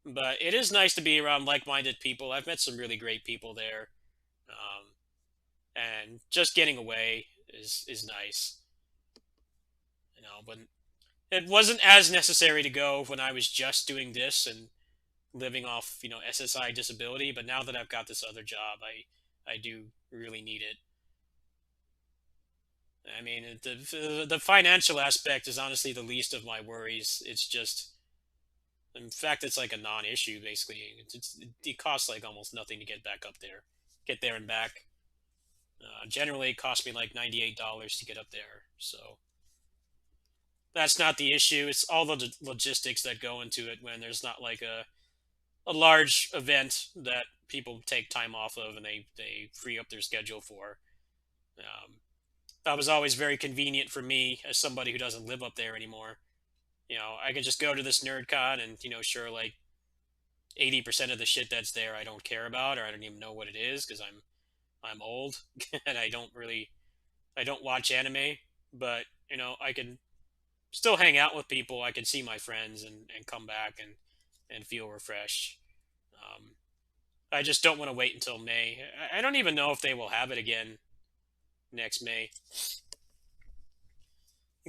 But it is nice to be around like-minded people. I've met some really great people there, um, and just getting away is nice. But it wasn't as necessary to go when I was just doing this and living off SSI disability. But now that I've got this other job, I do really need it. I mean, the financial aspect is honestly the least of my worries. It's just, in fact, it's like a non-issue basically. It costs like almost nothing to get there and back. Generally, it cost me like $98 to get up there, so that's not the issue. It's all the logistics that go into it when there's not like a large event that people take time off of and they free up their schedule for. Um, that was always very convenient for me as somebody who doesn't live up there anymore. I can just go to this nerd con and sure, like 80% of the shit that's there I don't care about, or I don't even know what it is because I'm old and I don't watch anime. But I can still hang out with people. I can see my friends and come back and feel refreshed. Um, I just don't want to wait until May. I don't even know if they will have it again next May.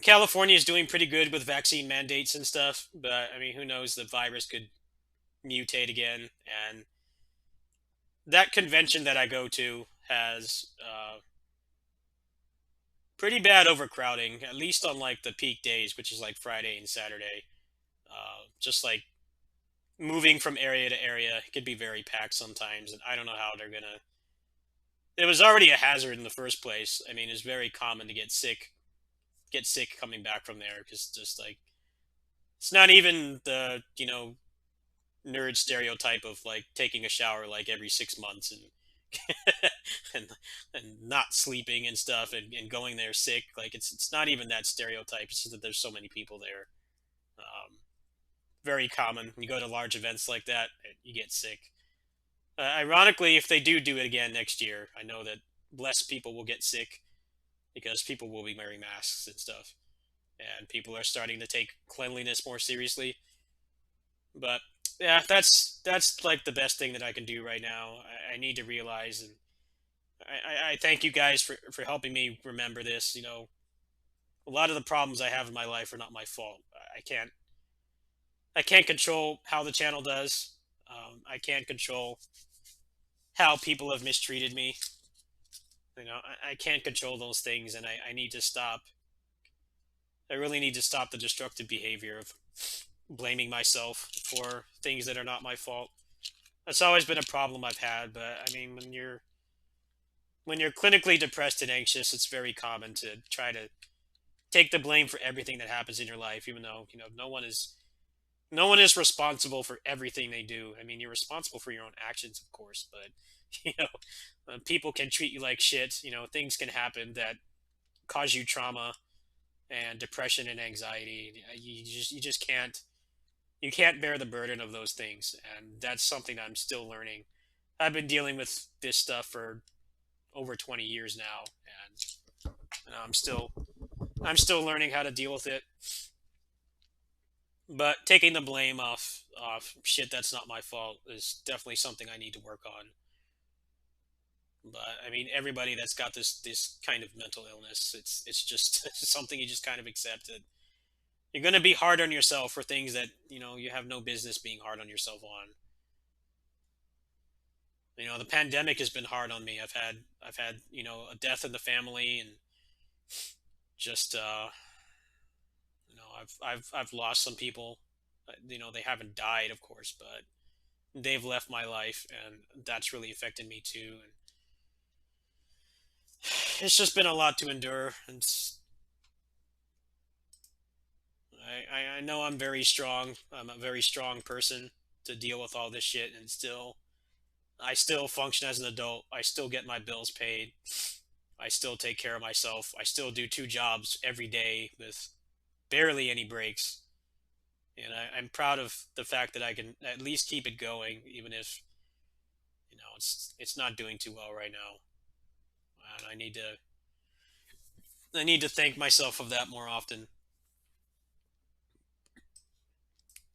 California is doing pretty good with vaccine mandates and stuff, but I mean, who knows? The virus could mutate again, and that convention that I go to has pretty bad overcrowding, at least on like the peak days, which is like Friday and Saturday. Just like moving from area to area, it could be very packed sometimes, and I don't know how they're gonna. It was already a hazard in the first place. I mean, it's very common to get sick coming back from there because just like it's not even the nerd stereotype of like taking a shower like every 6 months and and not sleeping and stuff and going there sick. Like it's not even that stereotype. It's just that there's so many people there. Um, Very common. When you go to large events like that, you get sick. Ironically, if they do it again next year, I know that less people will get sick because people will be wearing masks and stuff, and people are starting to take cleanliness more seriously. But yeah, that's like the best thing that I can do right now. I need to realize, and I thank you guys for helping me remember this. A lot of the problems I have in my life are not my fault. I can't control how the channel does. I can't control how people have mistreated me. I can't control those things, and I need to stop. I really need to stop the destructive behavior of blaming myself for things that are not my fault. That's always been a problem I've had, but I mean, when you're clinically depressed and anxious, it's very common to try to take the blame for everything that happens in your life, even though No one is responsible for everything they do. I mean, you're responsible for your own actions, of course, but people can treat you like shit. Things can happen that cause you trauma and depression and anxiety. You just can't bear the burden of those things, and that's something I'm still learning. I've been dealing with this stuff for over 20 years now, and I'm still learning how to deal with it. But taking the blame off shit that's not my fault is definitely something I need to work on. But I mean, everybody that's got this kind of mental illness, it's just something you just kind of accepted. You're gonna be hard on yourself for things that you have no business being hard on yourself on. The pandemic has been hard on me. I've had a death in the family, and just I've lost some people. They haven't died, of course, but they've left my life, and that's really affected me too. And it's just been a lot to endure. And I know I'm very strong. I'm a very strong person to deal with all this shit, and I still function as an adult. I still get my bills paid. I still take care of myself. I still do 2 jobs every day with barely any breaks. And I'm proud of the fact that I can at least keep it going, even if it's not doing too well right now. And I need to thank myself of that more often.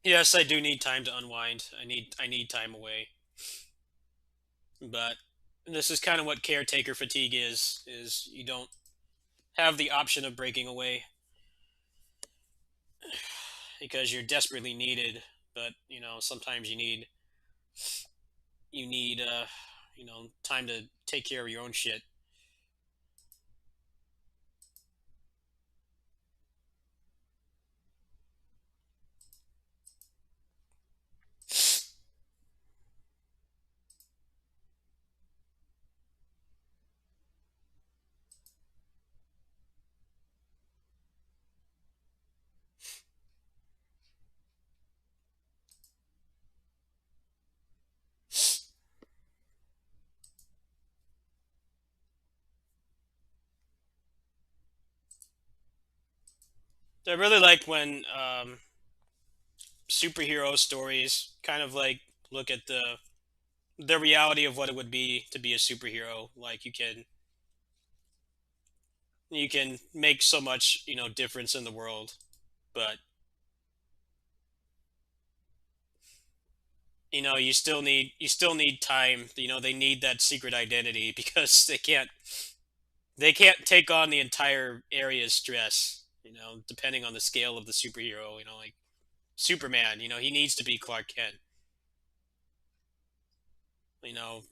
Yes, I do need time to unwind. I need time away. But this is kind of what caretaker fatigue is you don't have the option of breaking away because you're desperately needed. But sometimes you need time to take care of your own shit. I really like when superhero stories kind of like look at the reality of what it would be to be a superhero. Like you can make so much difference in the world, but you still need time. They need that secret identity because they can't take on the entire area's stress. Depending on the scale of the superhero. Like Superman. He needs to be Clark Kent.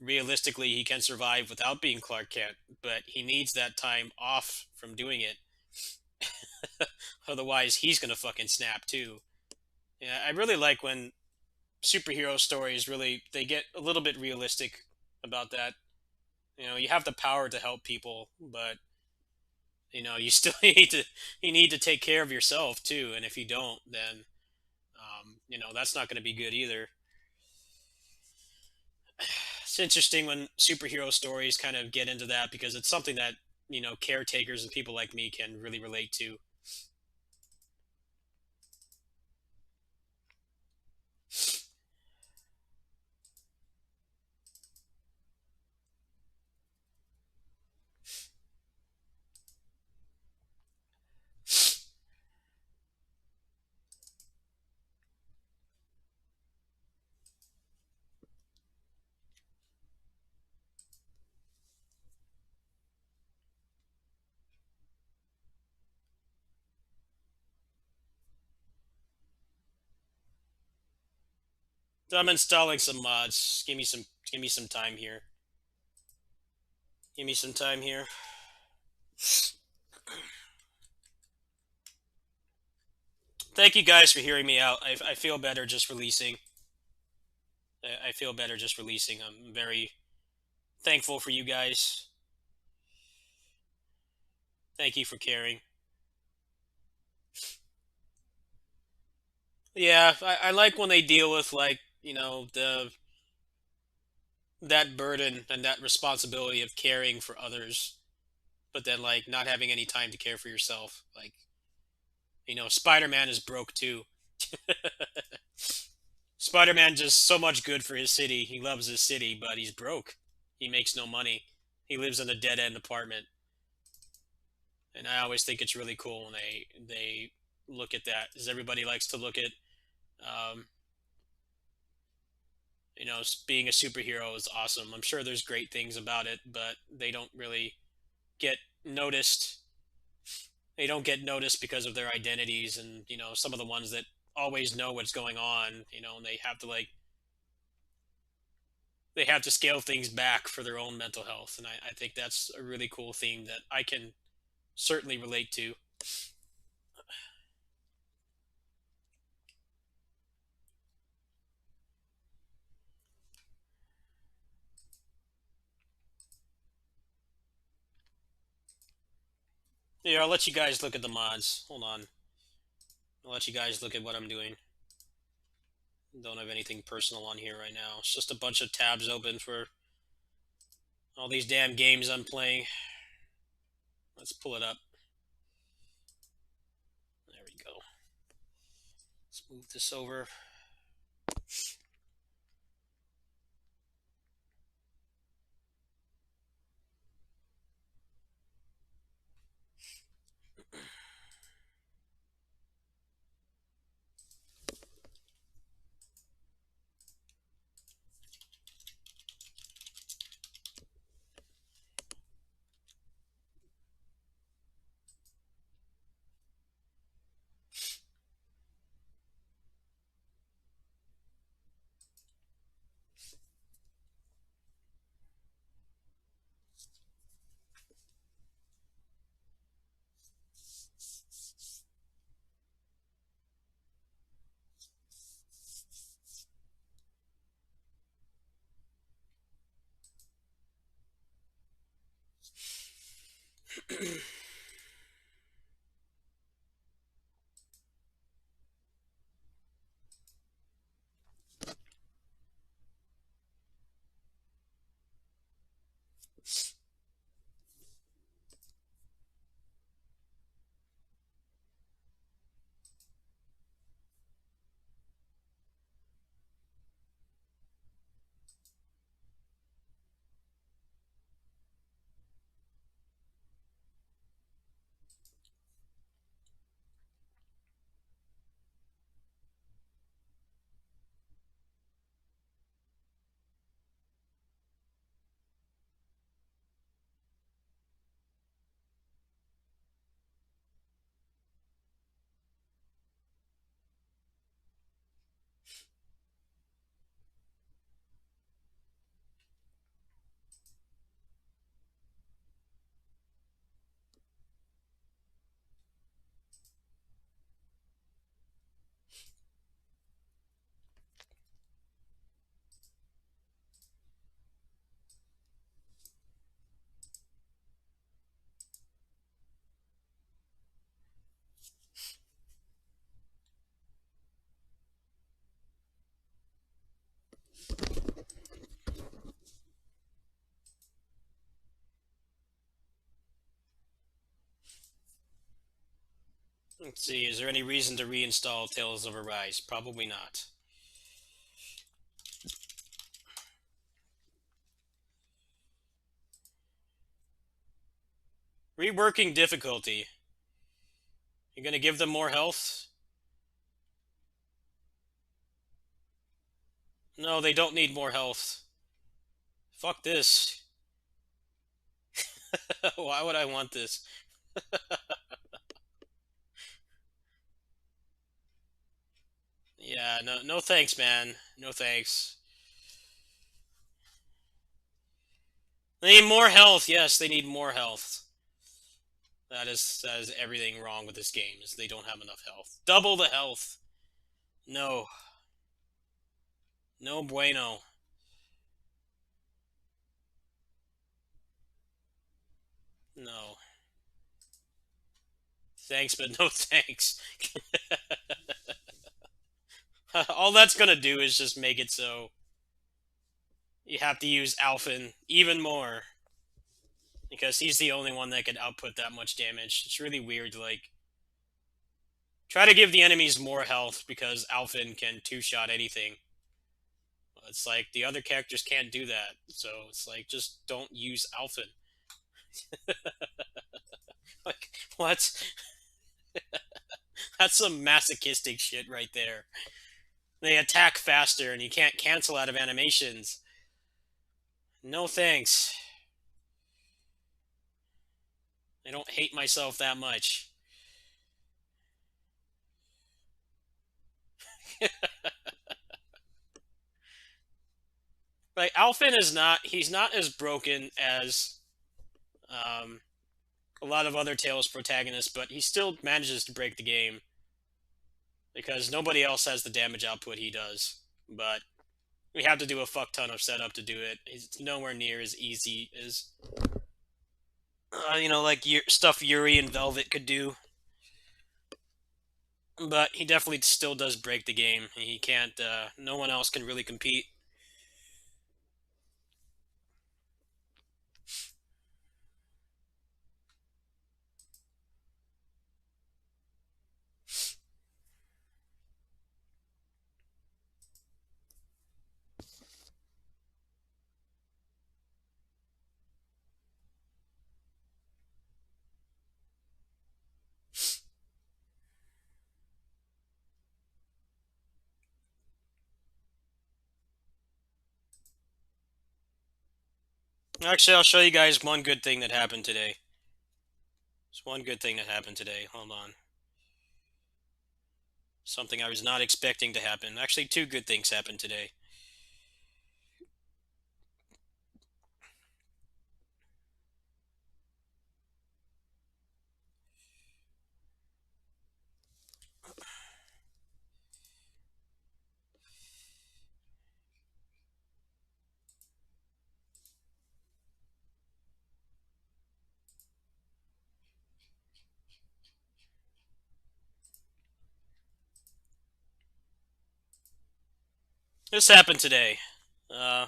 Realistically, he can survive without being Clark Kent, but he needs that time off from doing it. Otherwise, he's gonna fucking snap too. Yeah, I really like when superhero stories really they get a little bit realistic about that. You have the power to help people, but you still need to take care of yourself too. And if you don't, then that's not going to be good either. It's interesting when superhero stories kind of get into that because it's something that caretakers and people like me can really relate to. So I'm installing some mods. Give me some time here. Give me some time here. Thank you guys for hearing me out. I feel better just releasing. I feel better just releasing. I'm very thankful for you guys. Thank you for caring. Yeah, I like when they deal with like, that burden and that responsibility of caring for others, but then like not having any time to care for yourself. Like, Spider-Man is broke too. Spider-Man just so much good for his city. He loves his city, but he's broke. He makes no money. He lives in a dead-end apartment. And I always think it's really cool when they look at that, because everybody likes to look at, um, being a superhero is awesome. I'm sure there's great things about it, but they don't really get noticed. They don't get noticed because of their identities, and some of the ones that always know what's going on, and they have to scale things back for their own mental health. And I think that's a really cool theme that I can certainly relate to. Yeah, I'll let you guys look at the mods. Hold on. I'll let you guys look at what I'm doing. Don't have anything personal on here right now. It's just a bunch of tabs open for all these damn games I'm playing. Let's pull it up. There we go. Let's move this over. Let's see, is there any reason to reinstall Tales of Arise? Probably not. Reworking difficulty. You're gonna give them more health? No, they don't need more health. Fuck this. Why would I want this? Yeah, no thanks, man. No thanks. They need more health. Yes, they need more health. That is everything wrong with this game, is they don't have enough health. Double the health. No. No bueno. No. Thanks, but no thanks. All that's gonna do is just make it so you have to use Alphen even more. Because he's the only one that can output that much damage. It's really weird, like... Try to give the enemies more health, because Alphen can two-shot anything. It's like, the other characters can't do that. So it's like, just don't use Alphen. Like, what? That's some masochistic shit right there. They attack faster, and you can't cancel out of animations. No thanks. I don't hate myself that much. Like, Alphen is not... He's not as broken as... a lot of other Tales protagonists, but he still manages to break the game. Because nobody else has the damage output he does. But we have to do a fuck ton of setup to do it. It's nowhere near as easy as... like stuff Yuri and Velvet could do. But he definitely still does break the game. He can't, no one else can really compete. Actually, I'll show you guys one good thing that happened today. There's one good thing that happened today. Hold on. Something I was not expecting to happen. Actually, two good things happened today. This happened today. I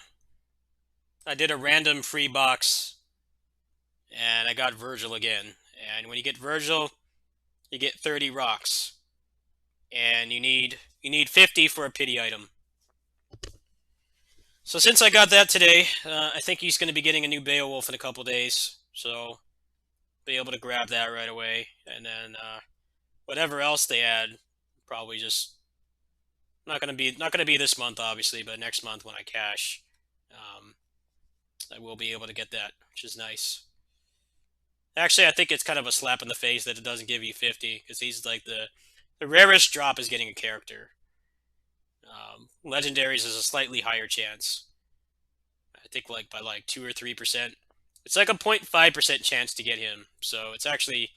did a random free box, and I got Virgil again. And when you get Virgil, you get 30 rocks, and you need 50 for a pity item. So since I got that today, I think he's going to be getting a new Beowulf in a couple days. So be able to grab that right away, and then whatever else they add, probably just not gonna be this month, obviously, but next month when I cash, I will be able to get that, which is nice. Actually, I think it's kind of a slap in the face that it doesn't give you 50, because he's like the rarest drop is getting a character. Legendaries is a slightly higher chance. I think like by like 2 or 3%. It's like a 0.5% chance to get him, so it's actually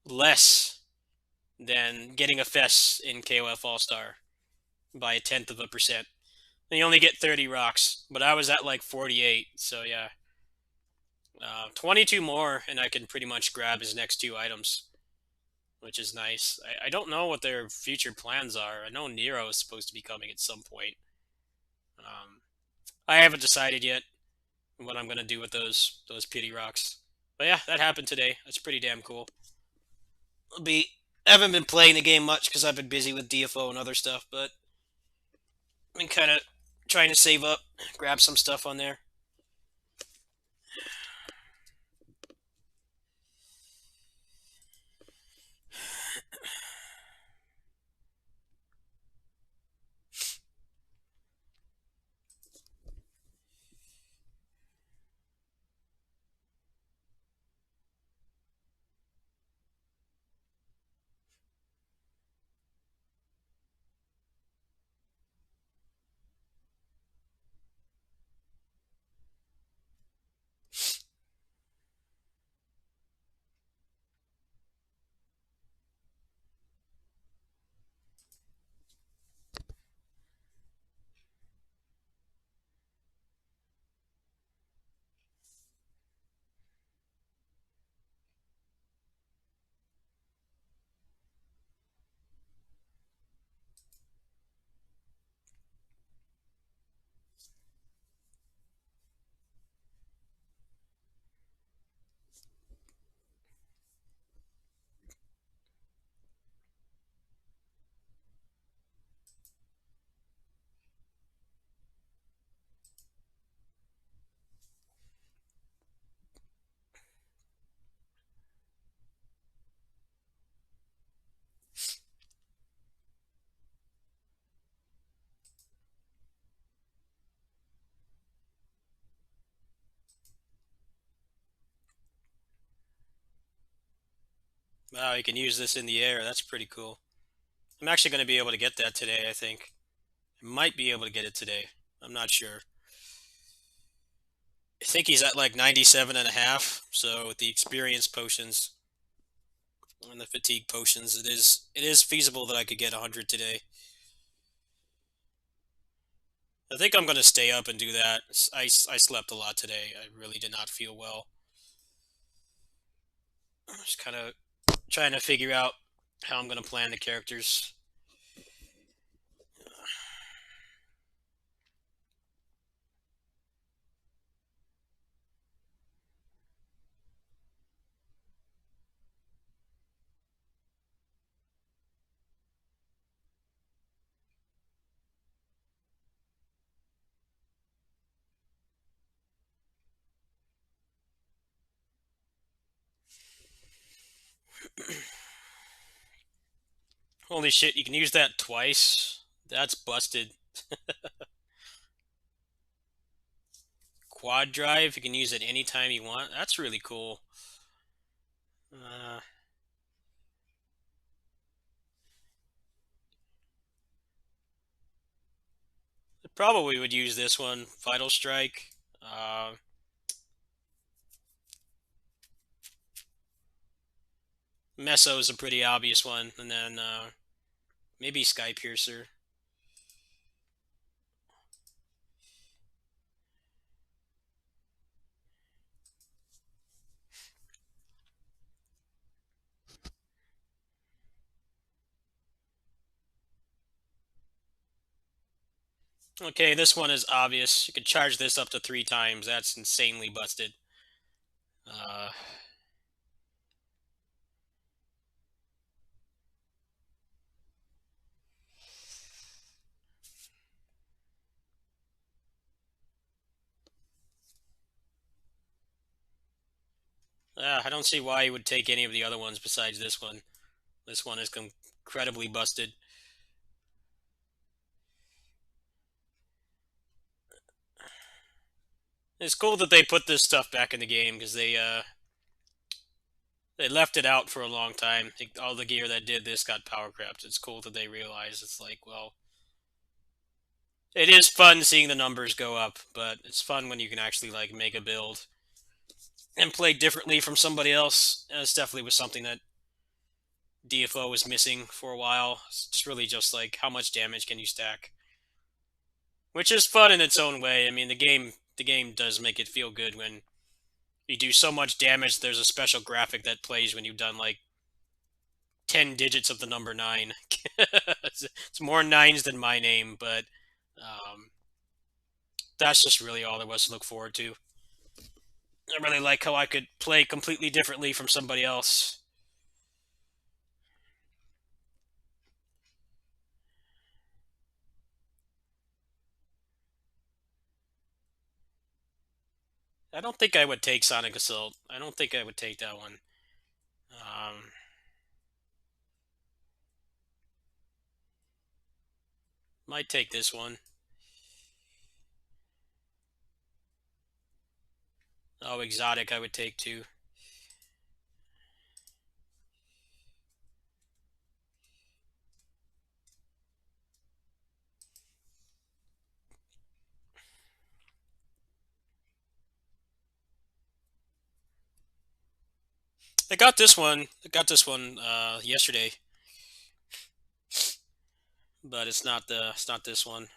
less than getting a Fess in KOF All-Star by 1/10%. And you only get 30 rocks, but I was at like 48, so yeah. 22 more, and I can pretty much grab his next two items, which is nice. I don't know what their future plans are. I know Nero is supposed to be coming at some point. I haven't decided yet what I'm going to do with those pity rocks. But yeah, that happened today. That's pretty damn cool. I haven't been playing the game much because I've been busy with DFO and other stuff, but I've been kind of trying to save up, grab some stuff on there. Wow, you can use this in the air. That's pretty cool. I'm actually going to be able to get that today, I think. I might be able to get it today. I'm not sure. I think he's at like 97 and a half. So with the experience potions and the fatigue potions, it is feasible that I could get 100 today. I think I'm going to stay up and do that. I slept a lot today. I really did not feel well. I'm just kind of trying to figure out how I'm going to plan the characters. Holy shit, you can use that twice? That's busted. Quad drive, you can use it anytime you want. That's really cool. Uh, I probably would use this one, Vital Strike. Meso is a pretty obvious one, and then maybe Sky Piercer. Okay, this one is obvious. You can charge this up to 3 times. That's insanely busted. Uh, I don't see why you would take any of the other ones besides this one. This one is incredibly busted. It's cool that they put this stuff back in the game because they left it out for a long time. I think all the gear that did this got power crept. It's cool that they realized it's like, well, it is fun seeing the numbers go up, but it's fun when you can actually like make a build and play differently from somebody else. And it's definitely was something that DFO was missing for a while. It's really just like how much damage can you stack, which is fun in its own way. I mean, the game does make it feel good when you do so much damage. There's a special graphic that plays when you've done like 10 digits of the number 9. It's more nines than my name, but um, that's just really all there was to look forward to. I really like how I could play completely differently from somebody else. I don't think I would take Sonic Assault. I don't think I would take that one. Might take this one. Oh, Exotic I would take too. I got this one. I got this one yesterday, but it's not this one.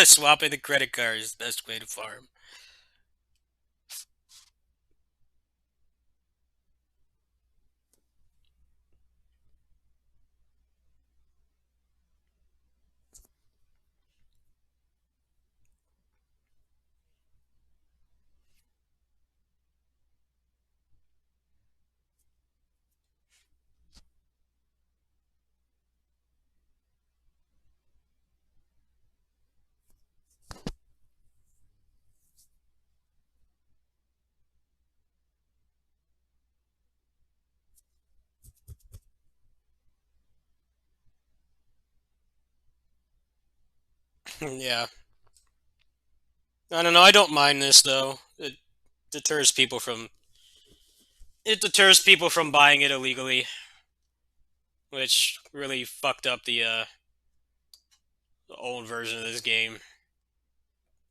Swapping the credit card is the best way to farm. Yeah. I don't know, I don't mind this though. Deters people from it deters people from buying it illegally, which really fucked up the old version of this game.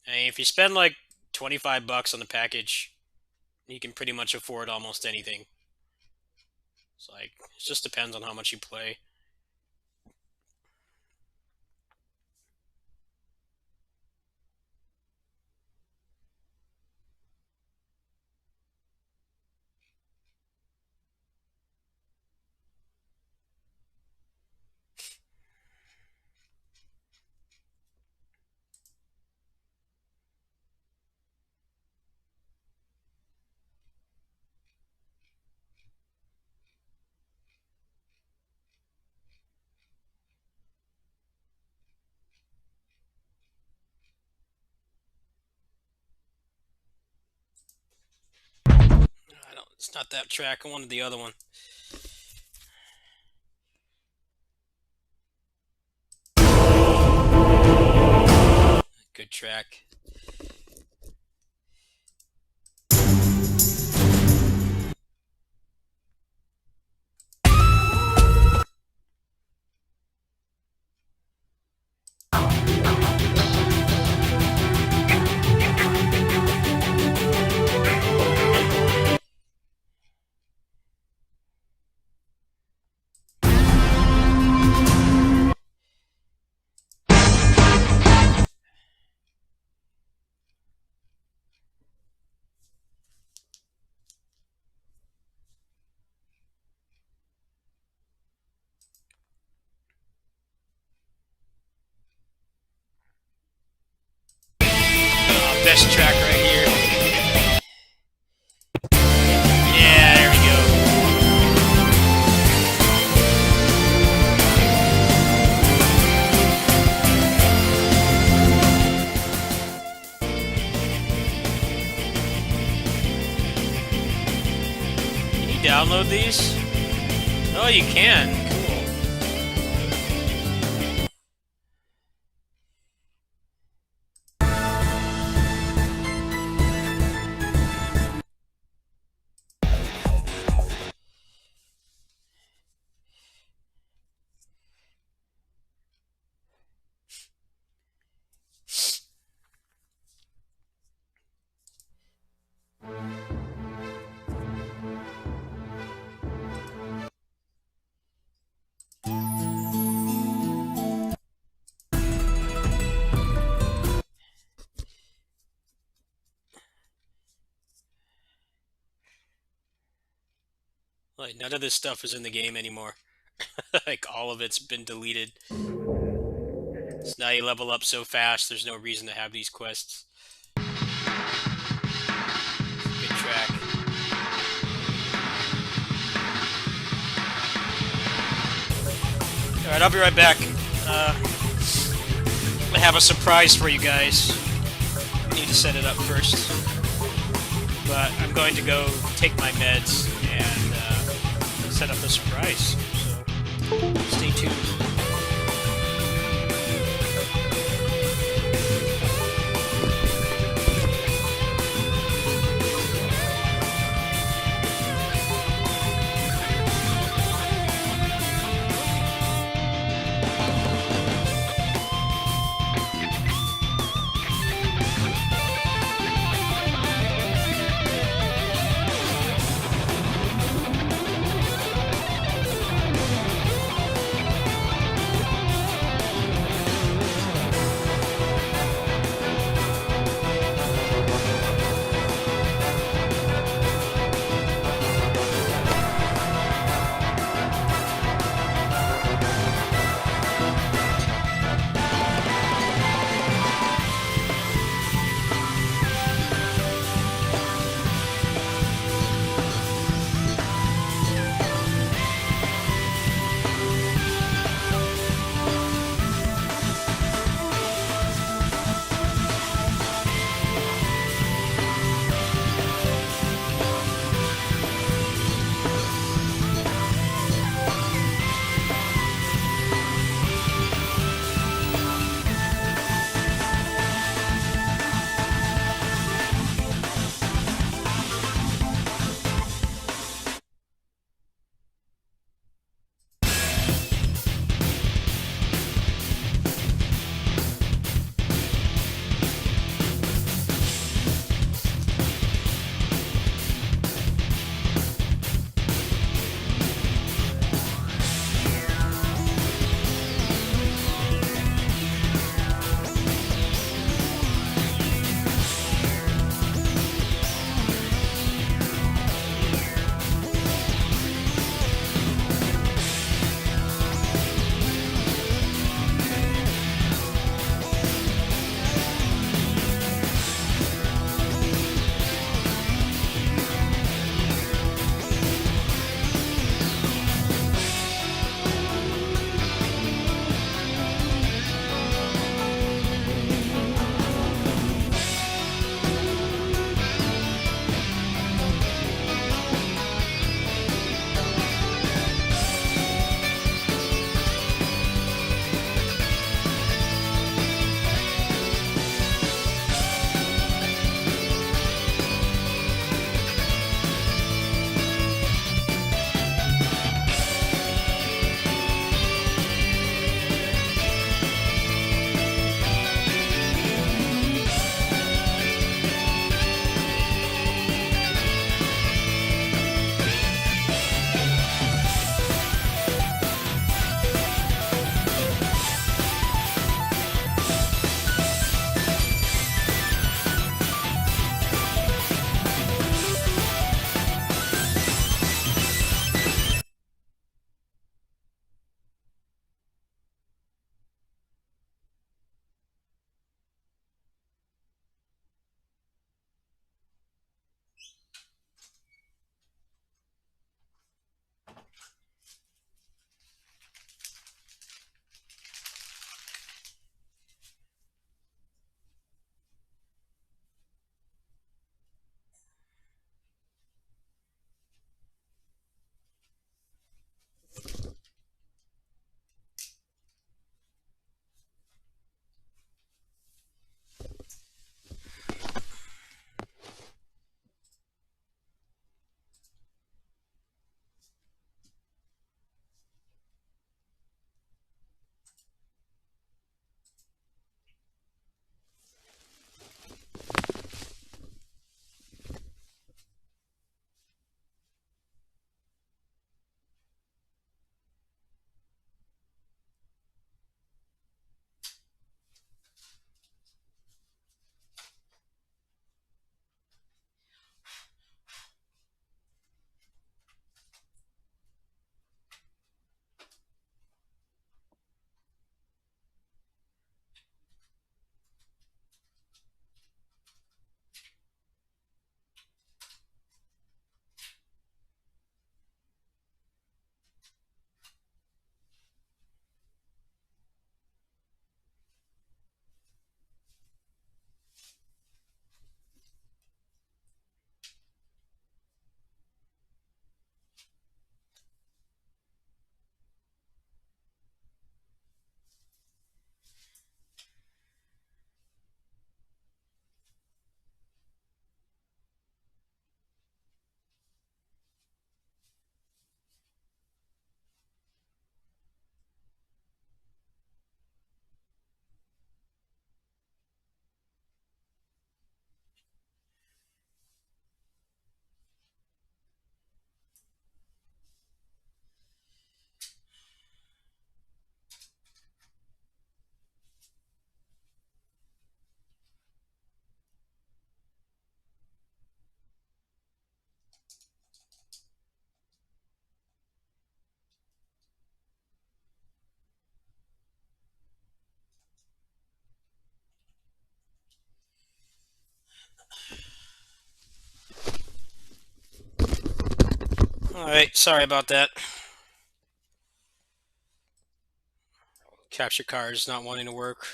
I mean, if you spend like $25 on the package, you can pretty much afford almost anything. It's like, it just depends on how much you play. It's not that track, I wanted the other one. Good track. Best track right here. Yeah, there we go. Can you download these? Oh, you can. Cool. Like, none of this stuff is in the game anymore. Like, all of it's been deleted. So now you level up so fast, there's no reason to have these quests. Good track. Alright, I'll be right back. I have a surprise for you guys. I need to set it up first. But I'm going to go take my meds and set up the surprise. So stay tuned. Alright, sorry about that. Capture cards not wanting to work.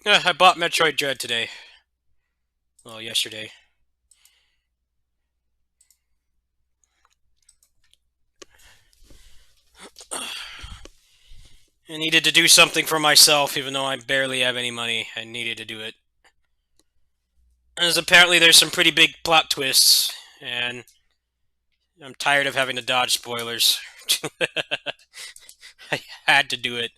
I bought Metroid Dread today. Well, yesterday. I needed to do something for myself, even though I barely have any money. I needed to do it. As apparently there's some pretty big plot twists, and I'm tired of having to dodge spoilers. I had to do it.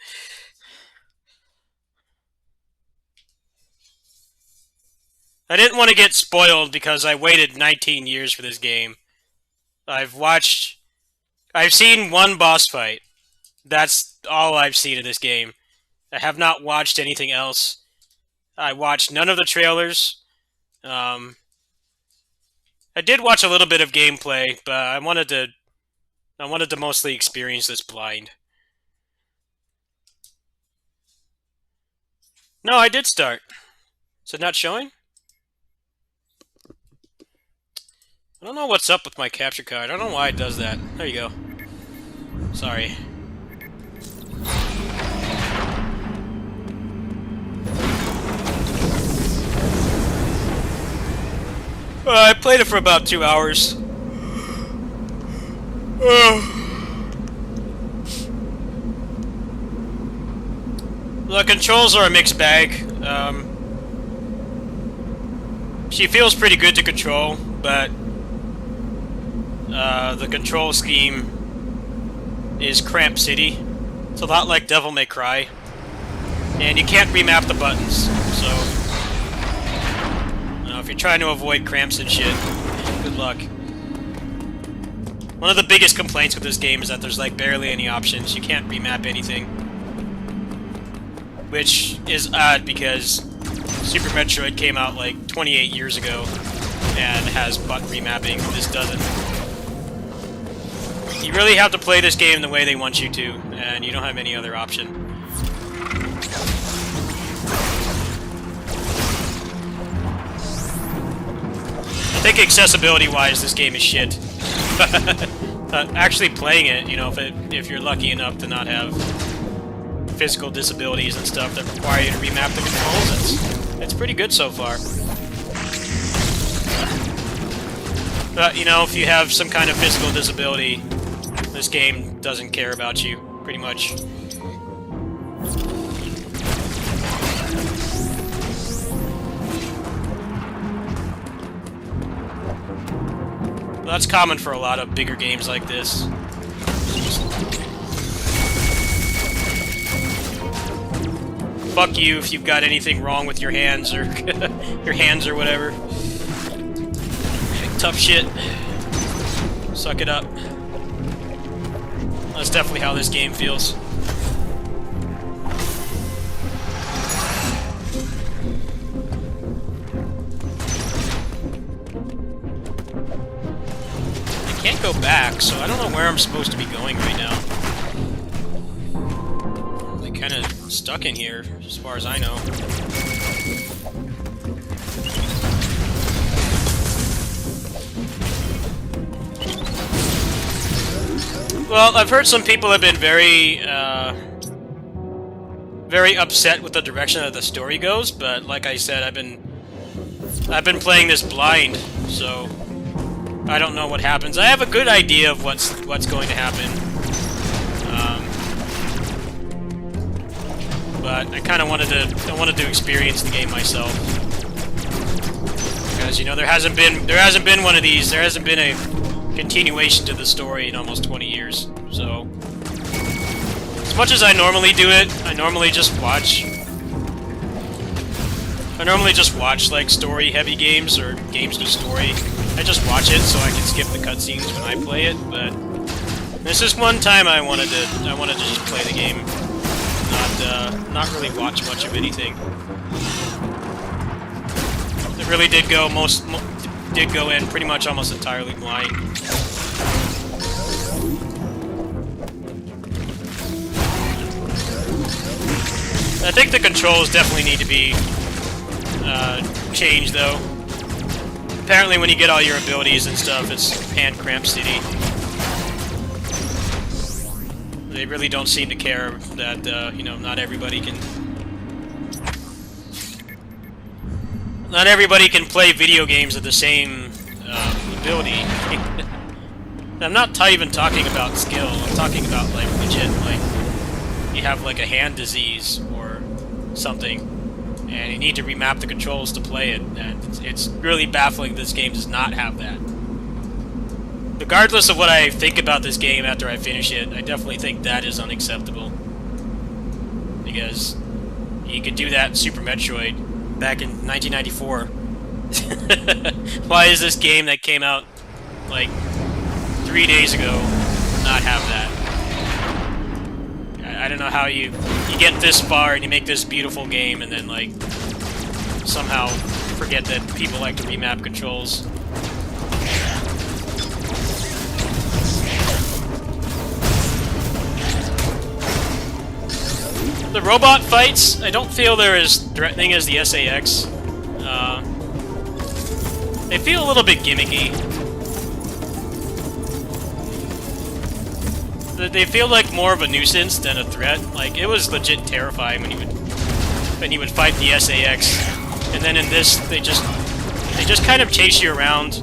I didn't want to get spoiled because I waited 19 years for this game. I've seen one boss fight. That's all I've seen of this game. I have not watched anything else. I watched none of the trailers. I did watch a little bit of gameplay, but I wanted to mostly experience this blind. No, I did start. Is it not showing? I don't know what's up with my capture card. I don't know why it does that. There you go. Sorry. I played it for about 2 hours. The controls are a mixed bag. She feels pretty good to control, but the control scheme is Cramp City. It's a lot like Devil May Cry. And you can't remap the buttons, so if you're trying to avoid cramps and shit, good luck. One of the biggest complaints with this game is that there's like barely any options. You can't remap anything. Which is odd because Super Metroid came out like 28 years ago and has button remapping. This doesn't. You really have to play this game the way they want you to, and you don't have any other option. I think accessibility-wise, this game is shit. Actually playing it, you know, if you're lucky enough to not have physical disabilities and stuff that require you to remap the controls, it's pretty good so far. But, you know, if you have some kind of physical disability, this game doesn't care about you, pretty much. That's common for a lot of bigger games like this. Fuck you if you've got anything wrong with your hands or your whatever. Tough shit. Suck it up. That's definitely how this game feels. I can't go back, so I don't know where I'm supposed to be going right now. I'm like kind of stuck in here, as far as I know. Well, I've heard some people have been very upset with the direction that the story goes, but like I said, I've been playing this blind, so I don't know what happens. I have a good idea of what's going to happen, but I kind of wanted to experience the game myself, because you know there hasn't been one of these. There hasn't been a continuation to the story in almost 20 years. So as much as I normally do it, I normally just watch like story-heavy games or games with story. I just watch it so I can skip the cutscenes when I play it, but this is one time I wanted to just play the game, not really watch much of anything. It really did go in pretty much almost entirely blind. I think the controls definitely need to be change, though. Apparently when you get all your abilities and stuff, it's Hand Cramp City. They really don't seem to care that, you know, not everybody can play video games at the same ability. I'm not even talking about skill, I'm talking about, like, legit, like, you have, like, a hand disease or something, and you need to remap the controls to play it, and it's really baffling this game does not have that. Regardless of what I think about this game after I finish it, I definitely think that is unacceptable. Because you could do that in Super Metroid back in 1994. Why is this game that came out, like, 3 days ago not have that? I don't know how you get this far and you make this beautiful game and then, like, somehow forget that people like to remap controls. The robot fights, I don't feel they're as threatening as the SAX. They feel a little bit gimmicky. They feel like more of a nuisance than a threat. Like, it was legit terrifying when you would fight the SAX, and then in this they just kind of chase you around,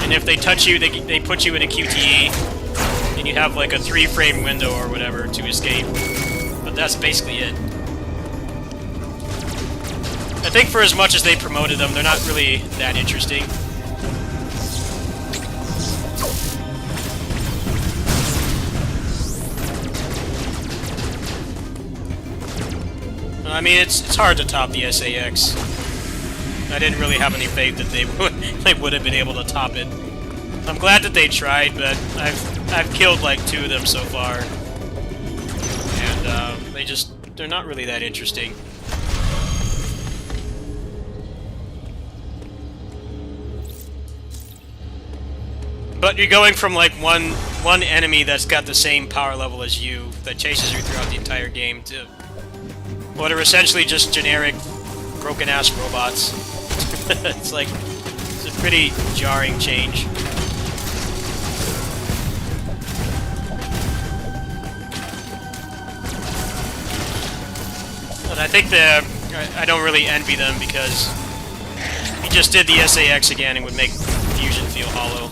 and if they touch you, they put you in a QTE, and you have like a 3-frame window or whatever to escape. But that's basically it. I think for as much as they promoted them, they're not really that interesting. I mean, it's hard to top the SAX. I didn't really have any faith that they would have been able to top it. I'm glad that they tried, but I've killed like 2 of them so far, and they're not really that interesting. But you're going from like one enemy that's got the same power level as you that chases you throughout the entire game to what are essentially just generic broken-ass robots. It's a pretty jarring change. And I think I don't really envy them because if you just did the SAX again, it would make Fusion feel hollow.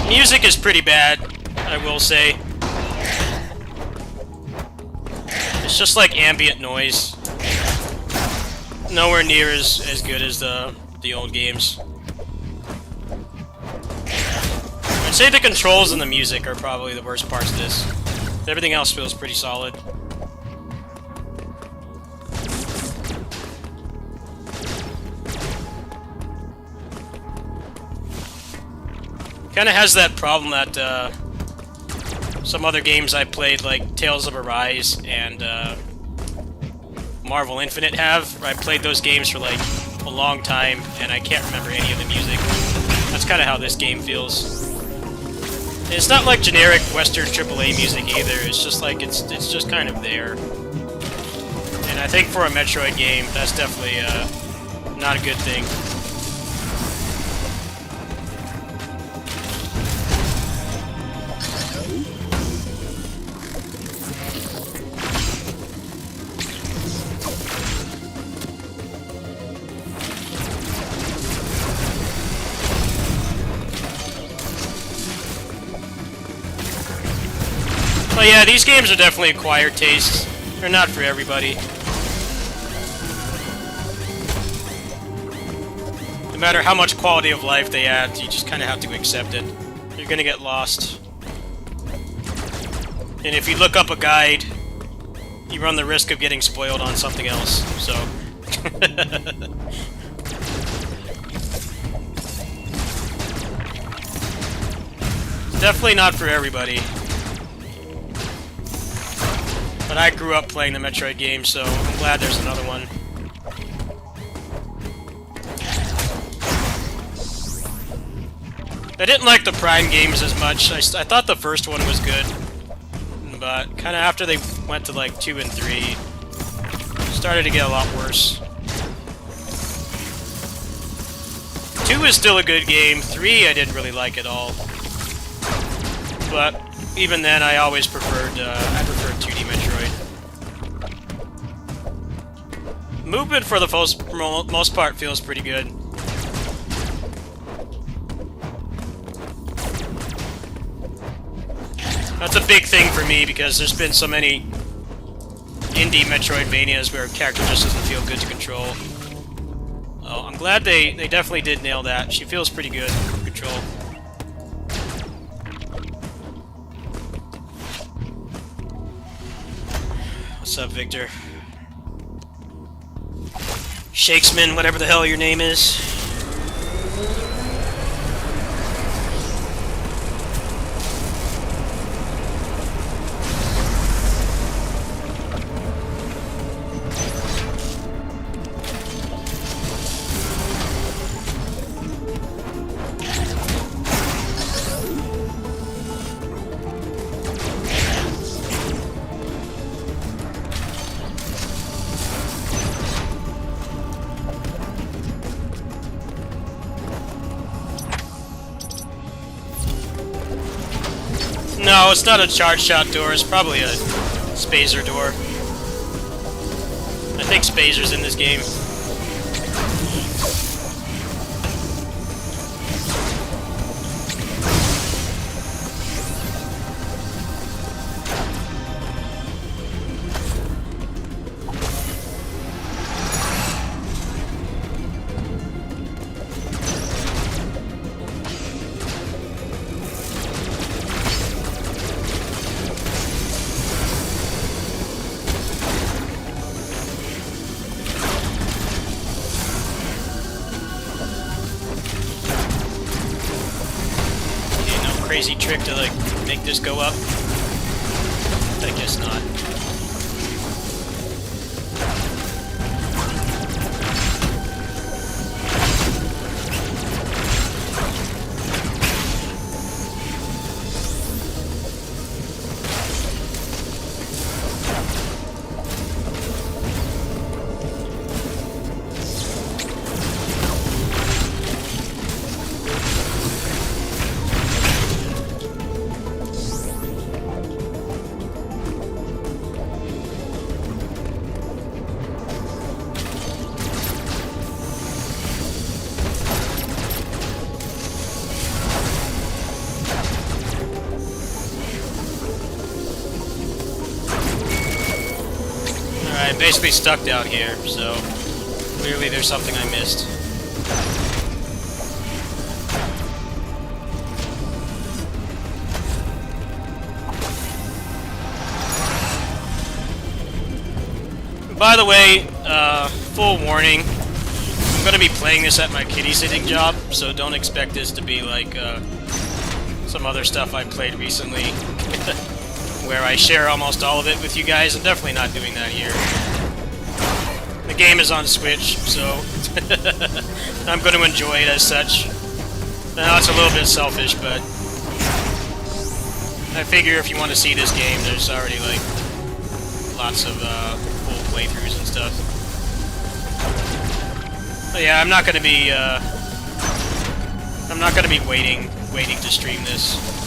Music is pretty bad, I will say. It's just like ambient noise. Nowhere near as good as the old games. I'd say the controls and the music are probably the worst parts of this. Everything else feels pretty solid. Kinda has that problem that some other games I played, like Tales of Arise and Marvel Infinite have. I played those games for like a long time and I can't remember any of the music. That's kinda how this game feels. And it's not like generic Western AAA music either, it's just like, it's just kind of there. And I think for a Metroid game, that's definitely not a good thing. But yeah, these games are definitely acquired tastes. They're not for everybody. No matter how much quality of life they add, you just kind of have to accept it. You're gonna get lost. And if you look up a guide, you run the risk of getting spoiled on something else, so... Definitely not for everybody. But I grew up playing the Metroid games, so I'm glad there's another one. I didn't like the Prime games as much. I thought the first one was good. But kind of after they went to like 2 and 3, it started to get a lot worse. 2 is still a good game. 3 I didn't really like at all. But even then, I always preferred 2D Metroid. Movement for the most part feels pretty good. That's a big thing for me because there's been so many indie Metroidvanias where a character just doesn't feel good to control. Oh, I'm glad they definitely did nail that. She feels pretty good to control. What's up, Victor? Shakesman, whatever the hell your name is. No, it's not a charge shot door, it's probably a Spazer door. I think Spazer's in this game. Crazy trick to like make this go up? I guess not. I'm basically stuck down here, so clearly there's something I missed. By the way, full warning, I'm going to be playing this at my kitty sitting job, so don't expect this to be like some other stuff I played recently. Where I share almost all of it with you guys. I'm definitely not doing that here. The game is on Switch, so I'm going to enjoy it as such. Now, it's a little bit selfish, but I figure if you want to see this game, there's already like lots of full playthroughs and stuff. But yeah, I'm not going to be waiting to stream this.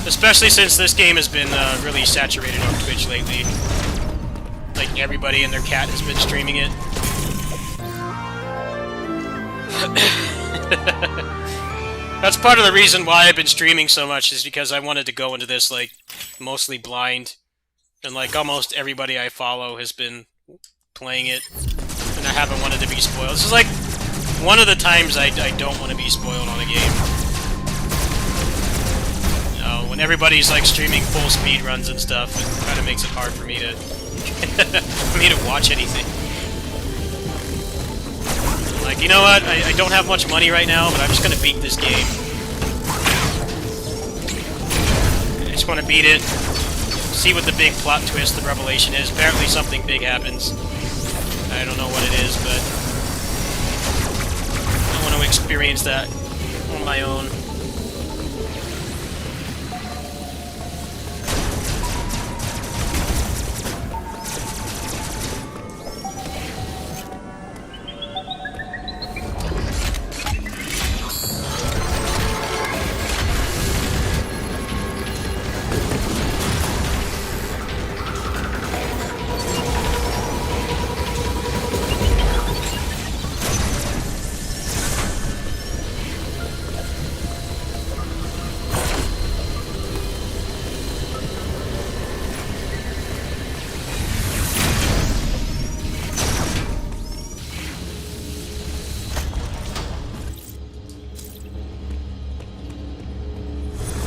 Especially since this game has been really saturated on Twitch lately. Like, everybody and their cat has been streaming it. That's part of the reason why I've been streaming so much, is because I wanted to go into this, like, mostly blind. And, like, almost everybody I follow has been playing it. And I haven't wanted to be spoiled. This is, like, one of the times I don't want to be spoiled on a game. When everybody's like streaming full speed runs and stuff, it kind of makes it hard for me to watch anything. Like, you know what? I don't have much money right now, but I'm just gonna beat this game. just want to beat it, see what the big plot twist, the revelation is. Apparently something big happens. I don't know what it is, but I want to experience that on my own.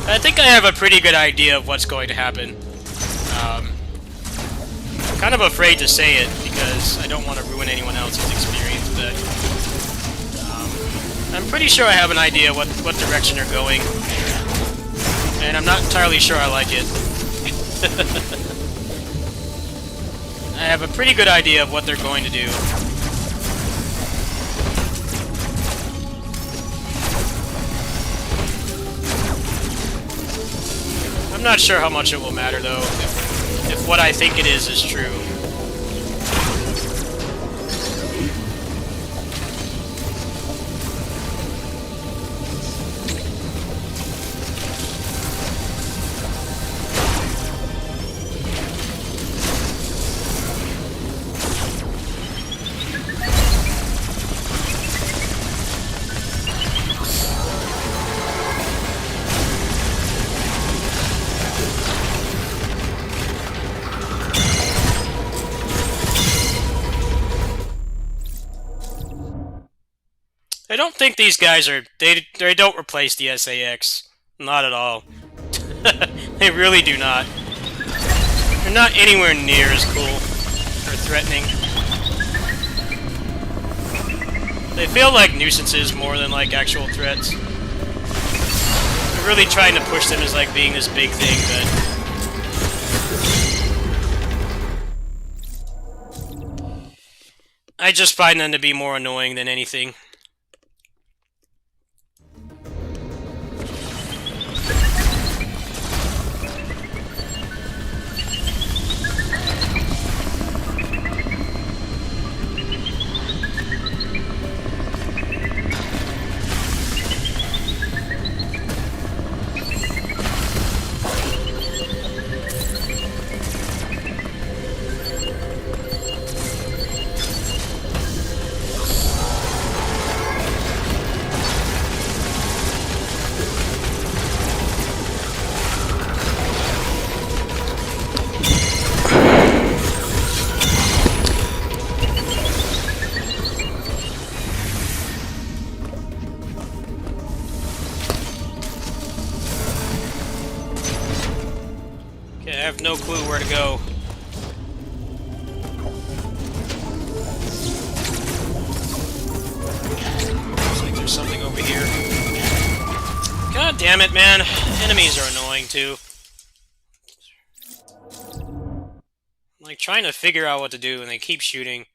I think I have a pretty good idea of what's going to happen. I'm kind of afraid to say it because I don't want to ruin anyone else's experience, but I'm pretty sure I have an idea what direction they're going, and I'm not entirely sure I like it. I have a pretty good idea of what they're going to do. I'm not sure how much it will matter, though, if what I think it is true. I don't think these guys are... They don't replace the SAX. Not at all. They really do not. They're not anywhere near as cool or threatening. They feel like nuisances more than like actual threats. They're really trying to push them as like being this big thing, but... I just find them to be more annoying than anything. I have no clue where to go. Looks like there's something over here. God damn it, man. Enemies are annoying, too. I'm like trying to figure out what to do, and they keep shooting.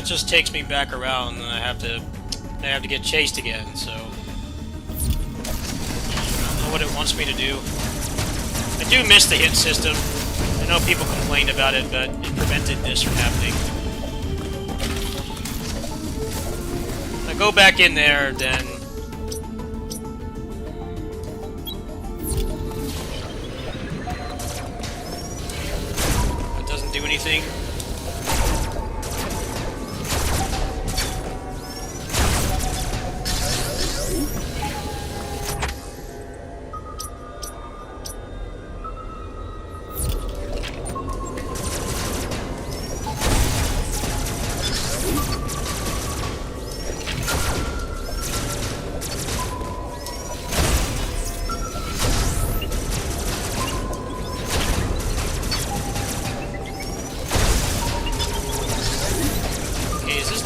that just takes me back around, and I have to get chased again. So I don't know what it wants me to do. I do miss the hit system. I know people complained about it, but it prevented this from happening. If I go back in there, then it doesn't do anything.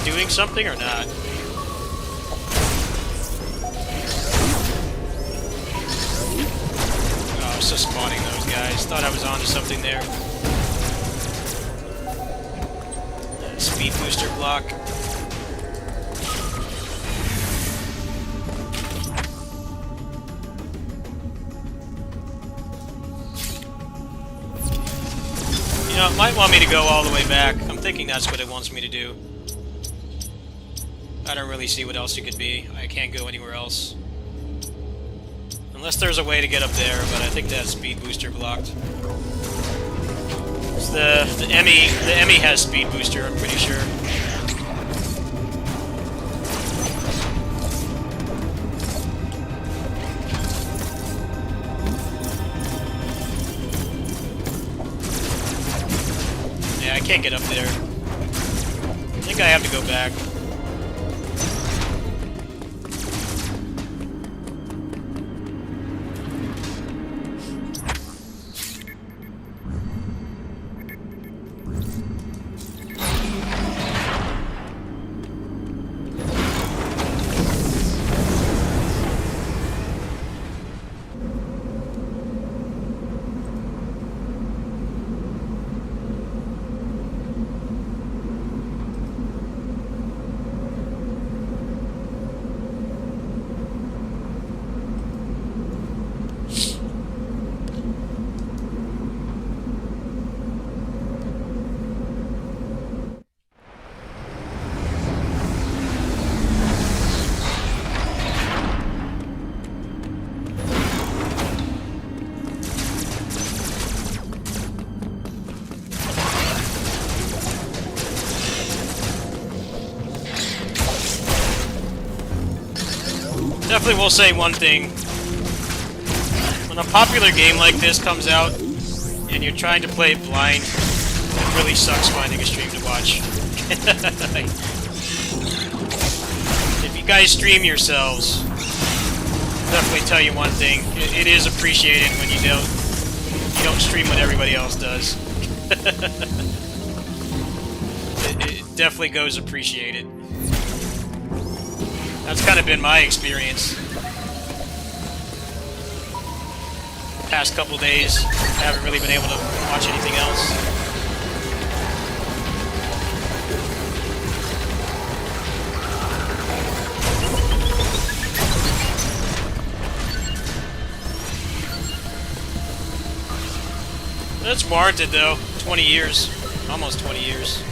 Doing something or not? Oh, I was just spawning those guys. Thought I was onto something there. Speed booster block. You know, it might want me to go all the way back. I'm thinking that's what it wants me to do. I don't really see what else it could be. I can't go anywhere else. Unless there's a way to get up there, but I think that speed booster blocked. It's the Emmy has speed booster, I'm pretty sure. Yeah, I can't get up there. I think I have to go back. Definitely will say one thing. When a popular game like this comes out, and you're trying to play it blind, it really sucks finding a stream to watch. If you guys stream yourselves, I'll definitely tell you one thing. It is appreciated when you don't stream what everybody else does. It definitely goes appreciated. That's kind of been my experience. Past couple days, I haven't really been able to watch anything else. That's warranted though. 20 years. Almost 20 years.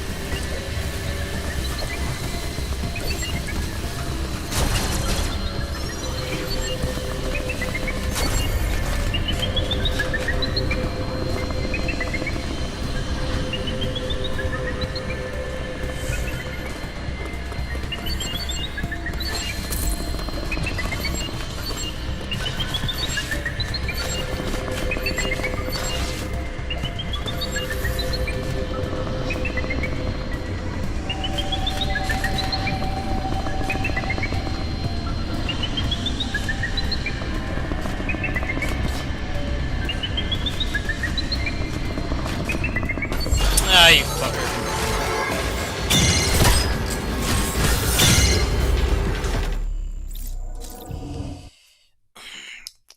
Ah, you fucker.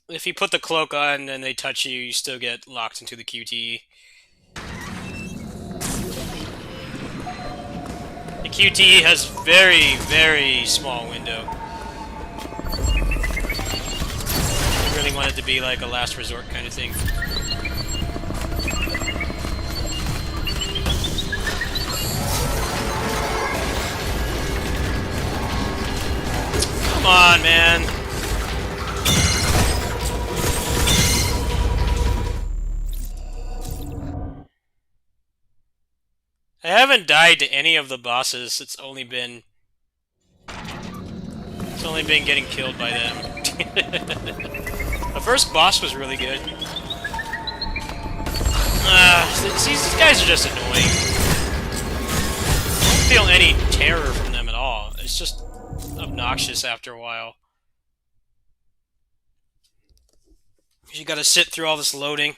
If you put the cloak on and they touch you, you still get locked into the QTE. QTE has very, very small window. I really want it to be like a last resort kind of thing. Come on, man. I haven't died to any of the bosses. It's only been getting killed by them. The first boss was really good. These guys are just annoying. I don't feel any terror from them at all. It's just obnoxious after a while. You gotta sit through all this loading.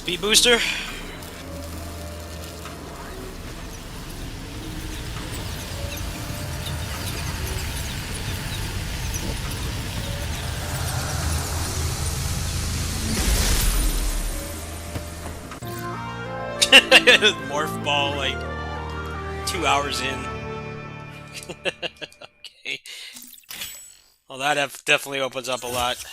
Speed booster. Morph ball like 2 hours in. Okay. Well, that definitely opens up a lot.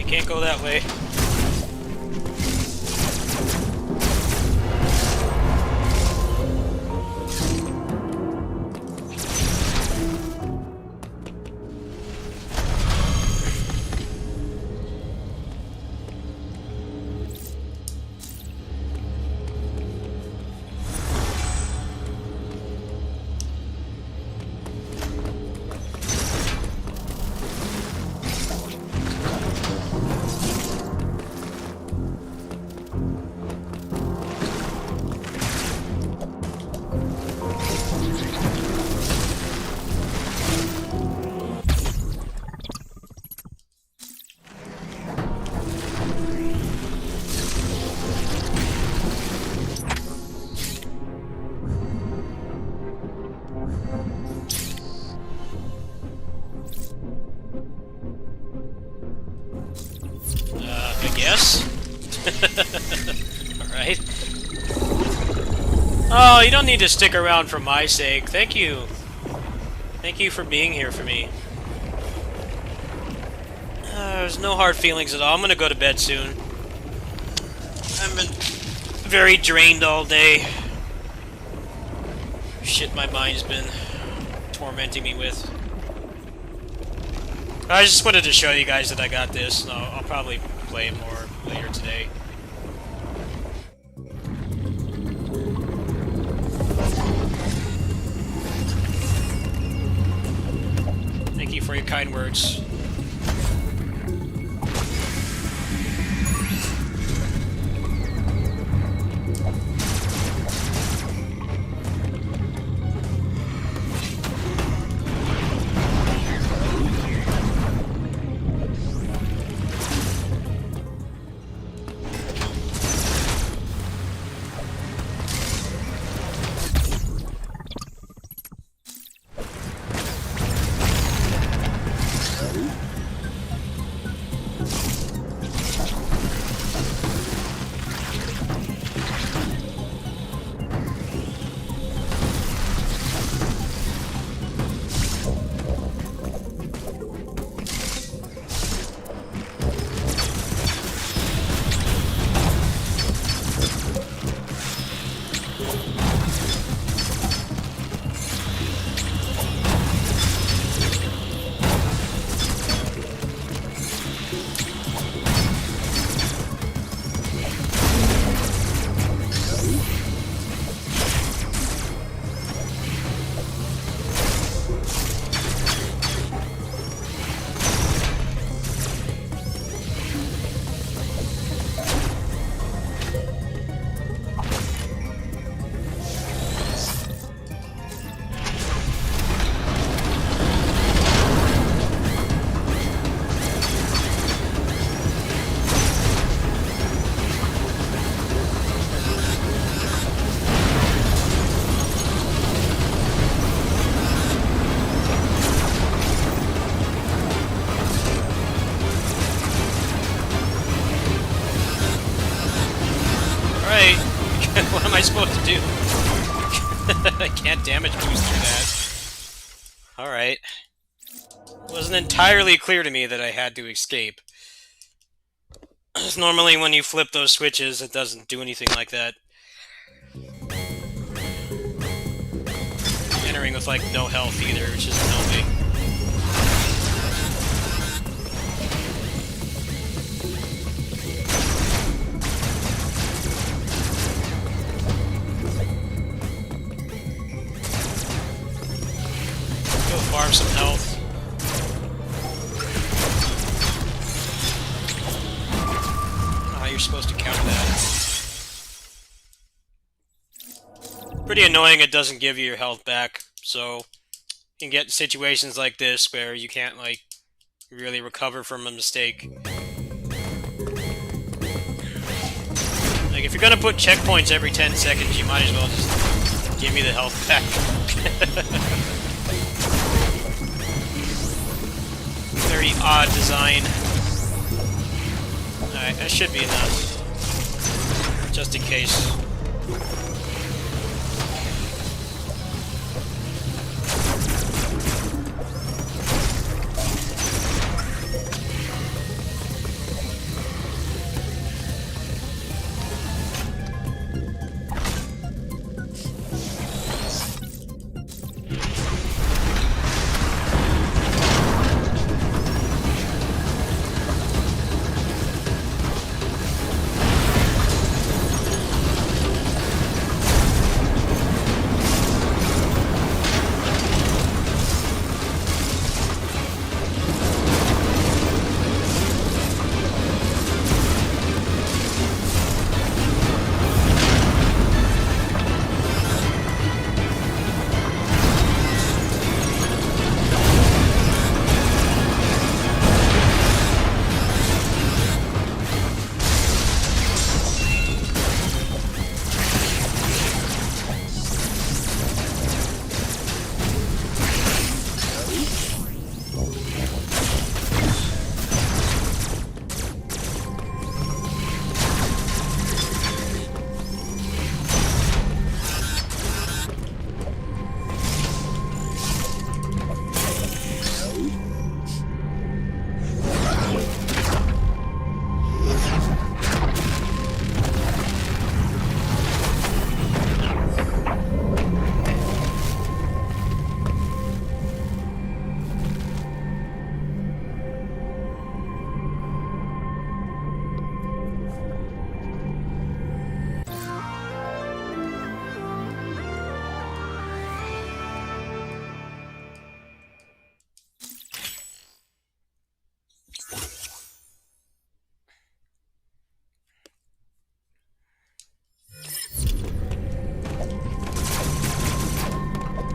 Can't go that way. I guess. Alright. Oh, you don't need to stick around for my sake. Thank you. Thank you for being here for me. There's no hard feelings at all. I'm gonna go to bed soon. I've been very drained all day. Shit my mind's been tormenting me with. I just wanted to show you guys that I got this. I'll probably play it more later today. Thank you for your kind words. am I supposed to do? I can't damage boost through that. Alright. Wasn't entirely clear to me that I had to escape. Normally when you flip those switches, it doesn't do anything like that. Entering with, like, no health either, which is annoying. Go farm some health. How you're supposed to counter that. Pretty annoying it doesn't give you your health back, so you can get situations like this where you can't, like, really recover from a mistake. Like, if you're gonna put checkpoints every 10 seconds, you might as well just give me the health back. Very odd design. Alright, that should be enough. Just in case.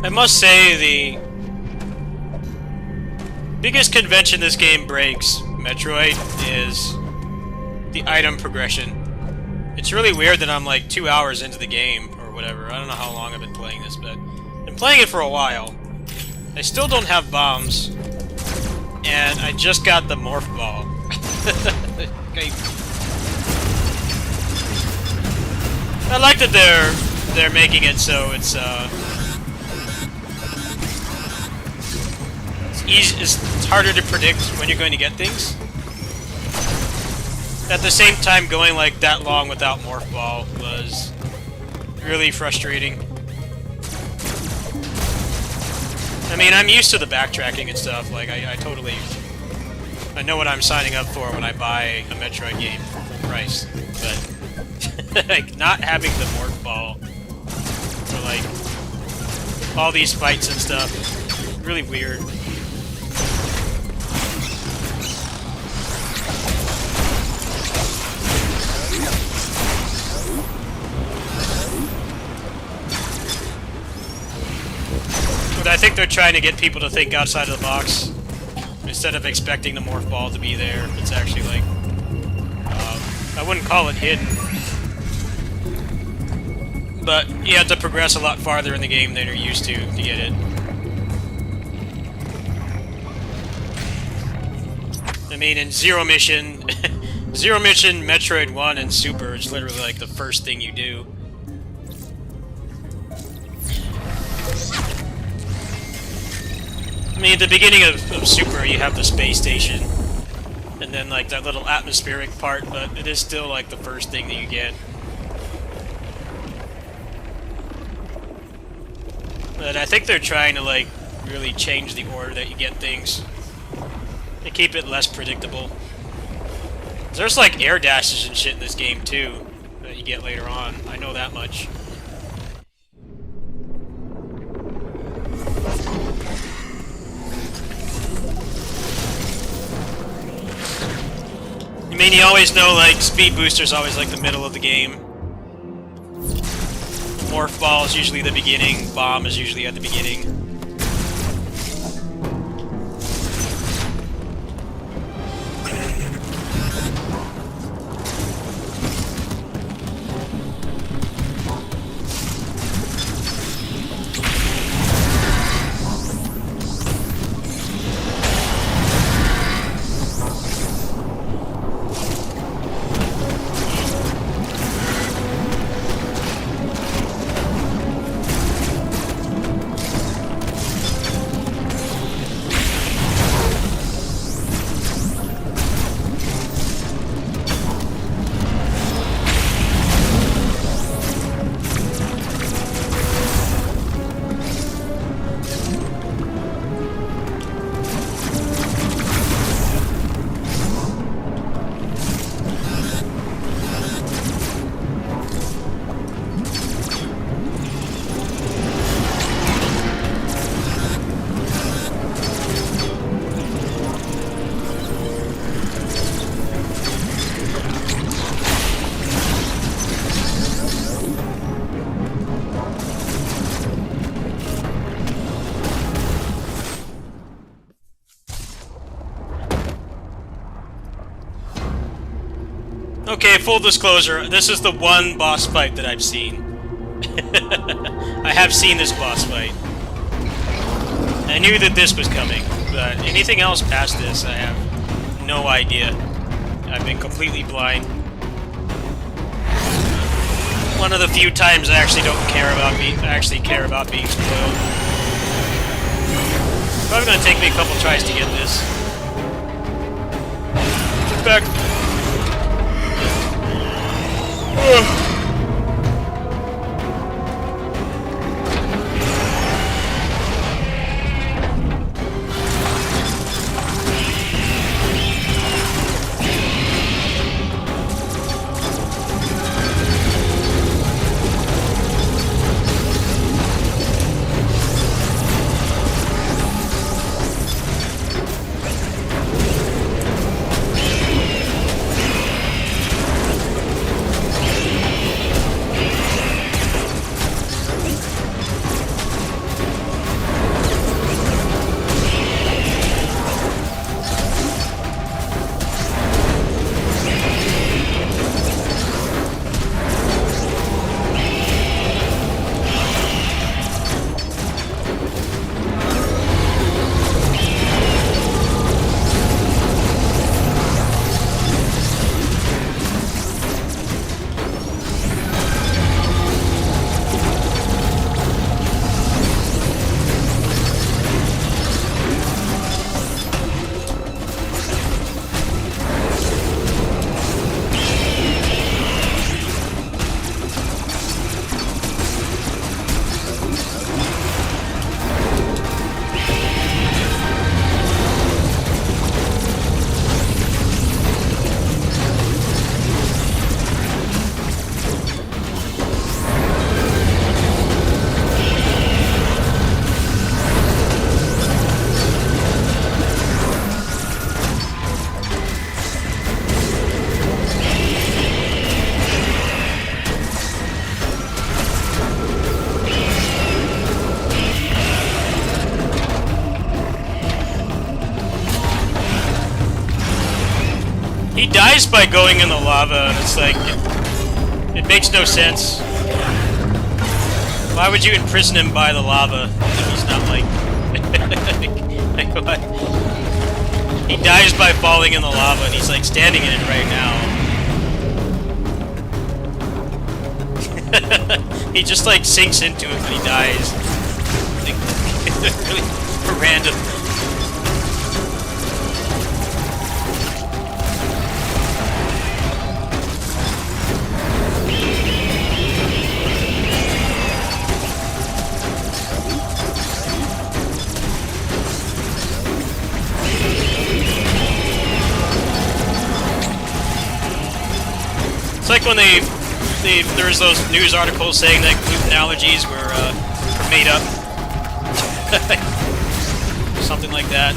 I must say, the biggest convention this game breaks, Metroid, is the item progression. It's really weird that I'm like 2 hours into the game, or whatever. I don't know how long I've been playing this, but I've been playing it for a while. I still don't have bombs, and I just got the morph ball. Okay. I like that they're making it so it's it's harder to predict when you're going to get things. At the same time, going like that long without morph ball was really frustrating. I mean, I'm used to the backtracking and stuff. Like, I I know what I'm signing up for when I buy a Metroid game for full price. But like, not having the morph ball for like all these fights and stuff, really weird. But I think they're trying to get people to think outside of the box. Instead of expecting the morph ball to be there, it's actually like... I wouldn't call it hidden. But you have to progress a lot farther in the game than you're used to get it. I mean, in Zero Mission... Zero Mission, Metroid 1, and Super, it's literally like the first thing you do. I mean, at the beginning of Super, you have the space station, and then like that little atmospheric part, but it is still like the first thing that you get. But I think they're trying to like really change the order that you get things. They keep it less predictable. There's like air dashes and shit in this game too that you get later on. I know that much. I mean, you always know, like, Speed Booster's always, like, the middle of the game. Morph Ball is usually the beginning, Bomb is usually at the beginning. Okay, full disclosure, this is the one boss fight that I've seen. I have seen this boss fight. I knew that this was coming, but anything else past this, I have no idea. I've been completely blind. One of the few times I actually don't care about being spoiled. Probably gonna take me a couple tries to get this. Get back. He dies by going in the lava, and it's like, it makes no sense. Why would you imprison him by the lava if he's not like... like what? He dies by falling in the lava, and he's like standing in it right now. He just like sinks into it when he dies. Like, really random. It's like when there was those news articles saying that gluten allergies were made up. Something like that.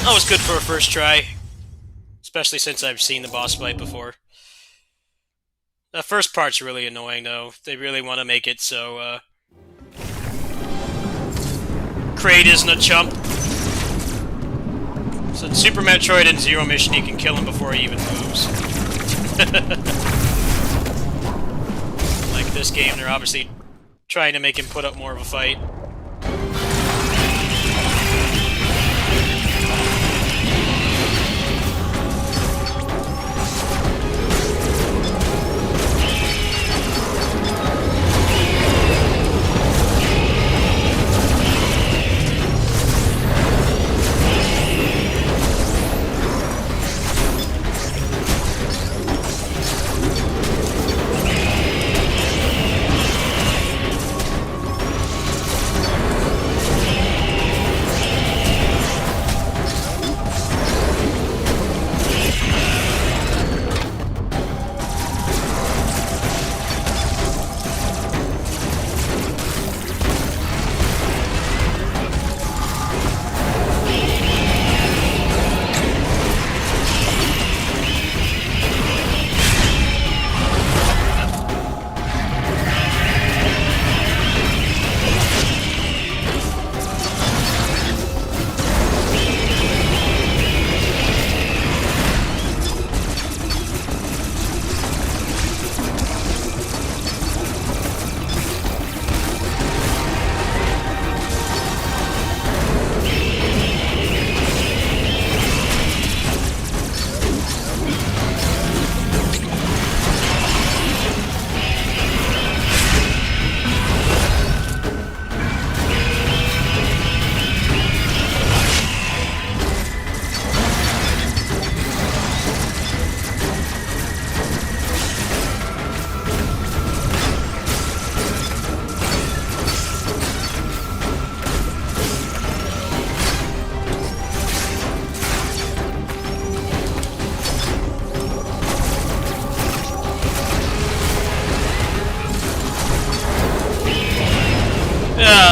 That was good for a first try. Especially since I've seen the boss fight before. The first part's really annoying, though. They really want to make it so, Kraid isn't a chump. So in Super Metroid and Zero Mission, you can kill him before he even moves. Like this game, they're obviously trying to make him put up more of a fight.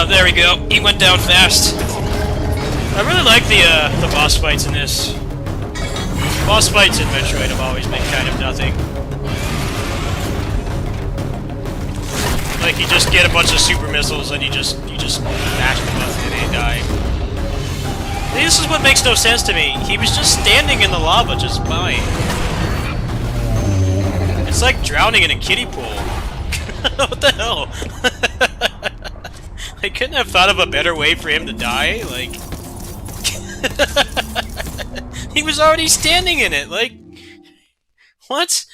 There we go. He went down fast. I really like the boss fights in this. Boss fights in Metroid have always been kind of nothing. Like you just get a bunch of super missiles and you just mash the button and they die. This is what makes no sense to me. He was just standing in the lava, just fine. It's like drowning in a kiddie pool. What the hell? I couldn't have thought of a better way for him to die, like... He was already standing in it, like... What?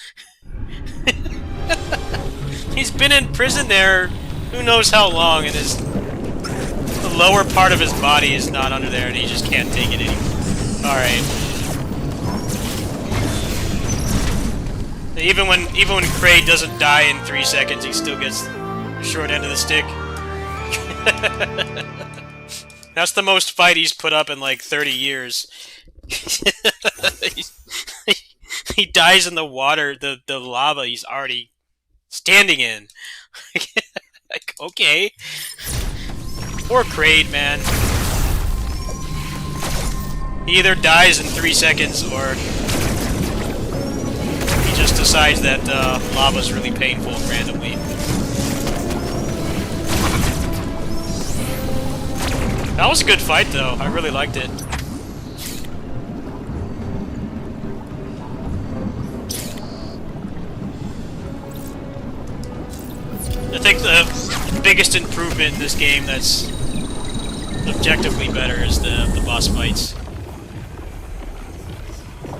He's been in prison there who knows how long, and the lower part of his body is not under there, and he just can't take it anymore. Alright. Even when Kraid doesn't die in 3 seconds, he still gets the short end of the stick. That's the most fight he's put up in like 30 years. He dies in the water, the lava he's already standing in. Like, okay. Poor Kraid, man. He either dies in 3 seconds or he just decides that lava's really painful randomly. That was a good fight, though. I really liked it. I think the biggest improvement in this game that's objectively better is the boss fights.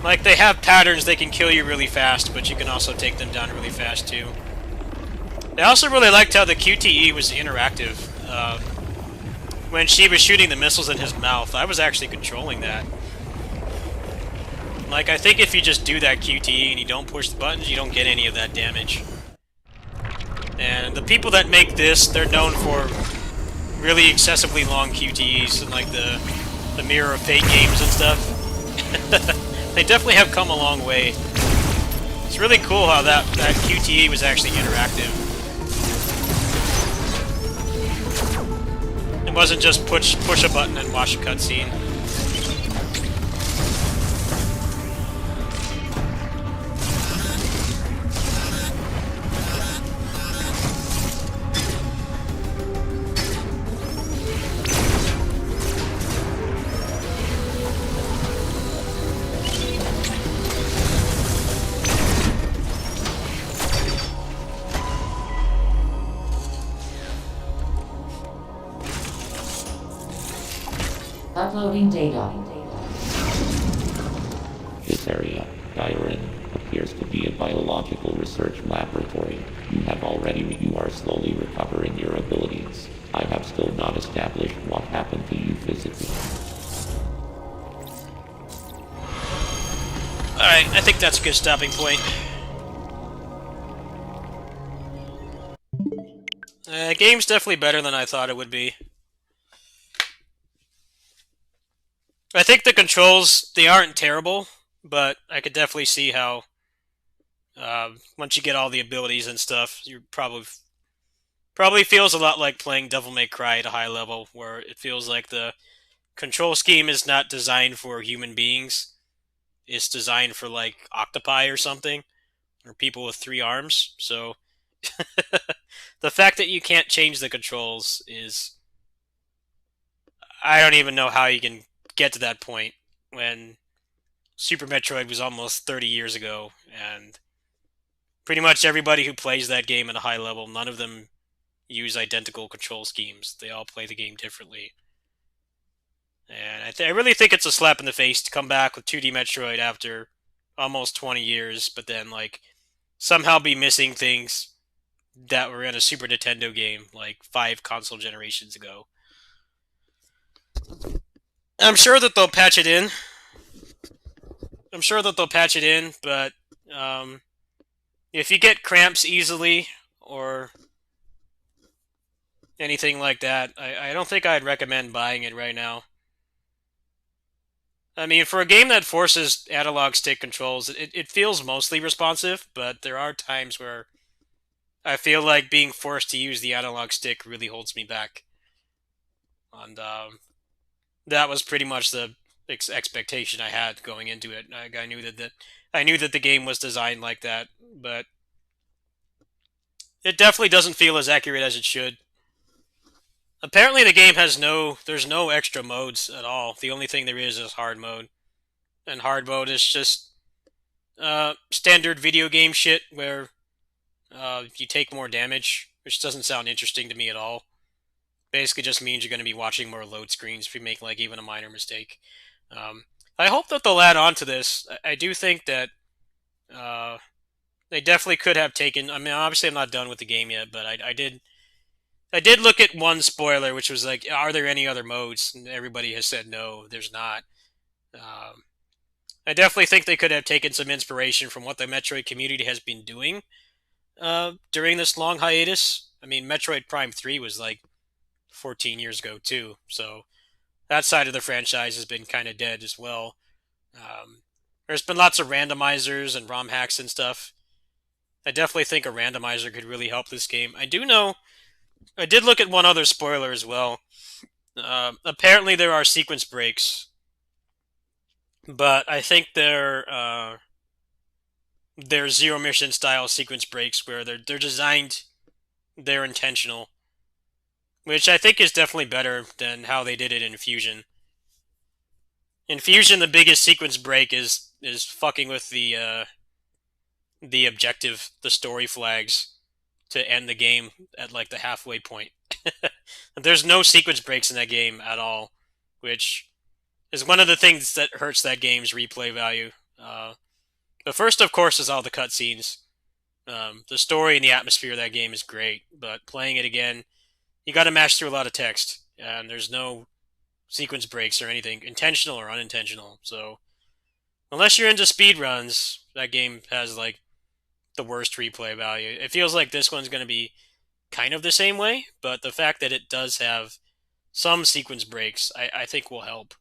Like, they have patterns, they can kill you really fast, but you can also take them down really fast, too. I also really liked how the QTE was interactive. When she was shooting the missiles in his mouth, I was actually controlling that. Like, I think if you just do that QTE and you don't push the buttons, you don't get any of that damage. And the people that make this, they're known for really excessively long QTEs and like the Mirror of Fate games and stuff. They definitely have come a long way. It's really cool how that QTE was actually interactive. It wasn't just push a button and watch a cutscene. Uploading data. This area, Gyrin, appears to be a biological research laboratory. You are slowly recovering your abilities. I have still not established what happened to you physically. Alright, I think that's a good stopping point. Game's definitely better than I thought it would be. I think the controls, they aren't terrible, but I could definitely see how once you get all the abilities and stuff, you probably feels a lot like playing Devil May Cry at a high level, where it feels like the control scheme is not designed for human beings. It's designed for like octopi or something, or people with 3 arms. So the fact that you can't change the controls is, I don't even know how you can get to that point when Super Metroid was almost 30 years ago, and pretty much everybody who plays that game at a high level, none of them use identical control schemes. They all play the game differently. And I really think it's a slap in the face to come back with 2D Metroid after almost 20 years, but then like somehow be missing things that were in a Super Nintendo game like 5 console generations ago. I'm sure that they'll patch it in. But if you get cramps easily or anything like that, I don't think I'd recommend buying it right now. I mean, for a game that forces analog stick controls, it feels mostly responsive, but there are times where I feel like being forced to use the analog stick really holds me back. And that was pretty much the expectation I had going into it. I knew that the game was designed like that, but it definitely doesn't feel as accurate as it should. Apparently the game there's no extra modes at all. The only thing there is hard mode. And hard mode is just standard video game shit where you take more damage, which doesn't sound interesting to me at all. Basically just means you're going to be watching more load screens if you make like even a minor mistake. I hope that they'll add on to this. I do think that they definitely could have taken... I mean, obviously I'm not done with the game yet, but I did look at one spoiler, which was like, are there any other modes? And everybody has said no, there's not. I definitely think they could have taken some inspiration from what the Metroid community has been doing during this long hiatus. I mean, Metroid Prime 3 was like 14 years ago too, so that side of the franchise has been kind of dead as well. There's been lots of randomizers and ROM hacks and stuff. I definitely think a randomizer could really help this game. I did look at one other spoiler as well. Apparently there are sequence breaks, but I think they're Zero Mission style sequence breaks where they're designed, they're intentional. Which I think is definitely better than how they did it in Fusion. In Fusion, the biggest sequence break is fucking with the objective, the story flags, to end the game at like the halfway point. There's no sequence breaks in that game at all, which is one of the things that hurts that game's replay value. The first, of course, is all the cutscenes. The story and the atmosphere of that game is great, but playing it again, you got to mash through a lot of text, and there's no sequence breaks or anything, intentional or unintentional. So Unless you're into speedruns, that game has like the worst replay value. It feels like this one's going to be kind of the same way, but the fact that it does have some sequence breaks, I think will help.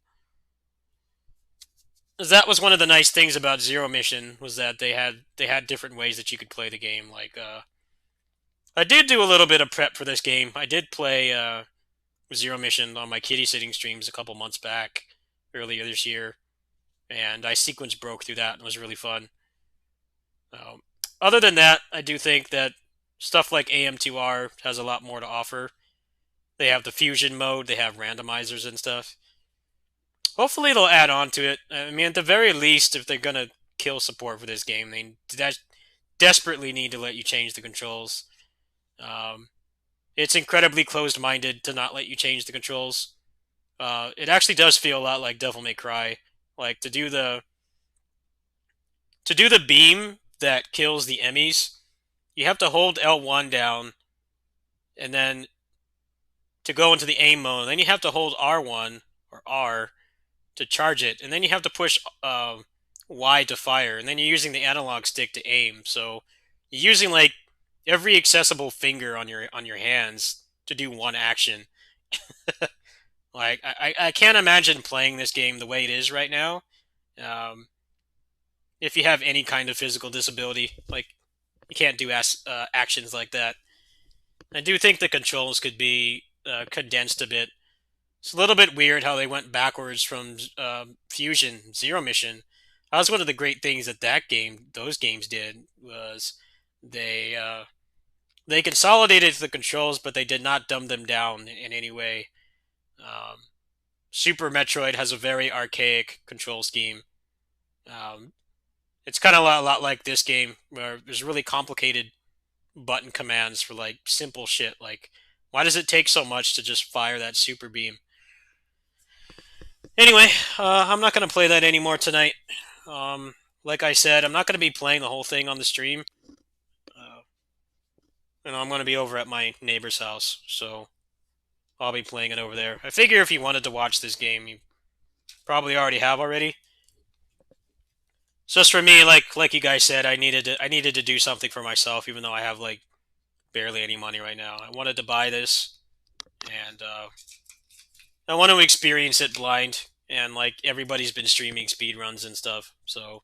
That was one of the nice things about Zero Mission, was that they had different ways that you could play the game. Like, I did do a little bit of prep for this game. I did play Zero Mission on my kitty sitting streams a couple months back, earlier this year, and I sequence broke through that and it was really fun. Other than that, I do think that stuff like AM2R has a lot more to offer. They have the fusion mode, they have randomizers and stuff. Hopefully they'll add on to it. I mean, at the very least, if they're gonna kill support for this game, they desperately need to let you change the controls. It's incredibly closed-minded to not let you change the controls. It actually does feel a lot like Devil May Cry. Like, to do the beam that kills the enemies, you have to hold L1 down, and then to go into the aim mode, then you have to hold R1 or R to charge it, and then you have to push Y to fire, and then you're using the analog stick to aim. So you're using like every accessible finger on your hands to do one action. Like, I can't imagine playing this game the way it is right now. If you have any kind of physical disability, like, you can't do actions like that. I do think the controls could be condensed a bit. It's a little bit weird how they went backwards from Fusion, Zero Mission. That was one of the great things that those games did, was they consolidated the controls, but they did not dumb them down in any way. Super Metroid has a very archaic control scheme. It's kind of a lot like this game, where there's really complicated button commands for like simple shit. Like, why does it take so much to just fire that super beam? Anyway, I'm not going to play that anymore tonight. Like I said, I'm not going to be playing the whole thing on the stream. I'm going to be over at my neighbor's house, so I'll be playing it over there. I figure if you wanted to watch this game, you probably already have already. So just for me, like you guys said, I needed to do something for myself, even though I have like barely any money right now. I wanted to buy this, and I want to experience it blind. And like, everybody's been streaming speedruns and stuff, so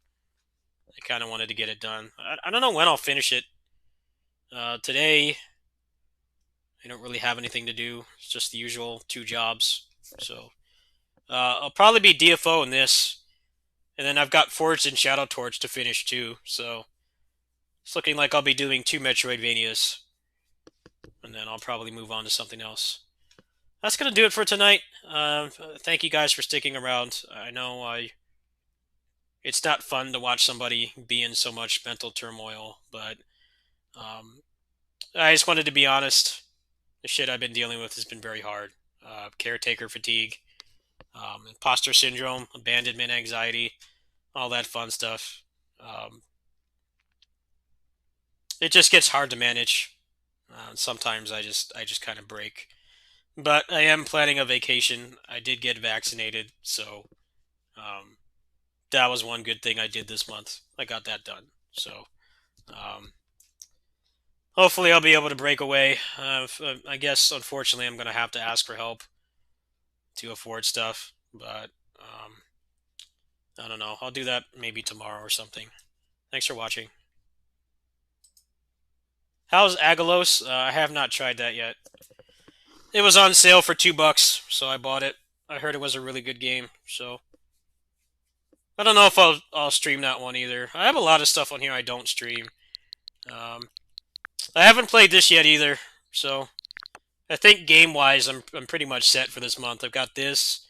I kind of wanted to get it done. I don't know when I'll finish it. Today, I don't really have anything to do. It's just the usual 2 jobs. So I'll probably be DFO in this. And then I've got Forged and Shadow Torch to finish too. So it's looking like I'll be doing 2 Metroidvanias. And then I'll probably move on to something else. That's going to do it for tonight. Thank you guys for sticking around. I know it's not fun to watch somebody be in so much mental turmoil, but I just wanted to be honest. The shit I've been dealing with has been very hard. Caretaker fatigue, imposter syndrome, abandonment anxiety, all that fun stuff. It just gets hard to manage. Sometimes I just kind of break. But I am planning a vacation. I did get vaccinated, so that was one good thing I did this month. I got that done. So hopefully I'll be able to break away. I guess, unfortunately, I'm going to have to ask for help to afford stuff. But I don't know. I'll do that maybe tomorrow or something. Thanks for watching. How's Agalos? I have not tried that yet. It was on sale for $2, so I bought it. I heard it was a really good game, so I don't know if I'll stream that one either. I have a lot of stuff on here I don't stream. I haven't played this yet either, so I think game-wise I'm pretty much set for this month. I've got this.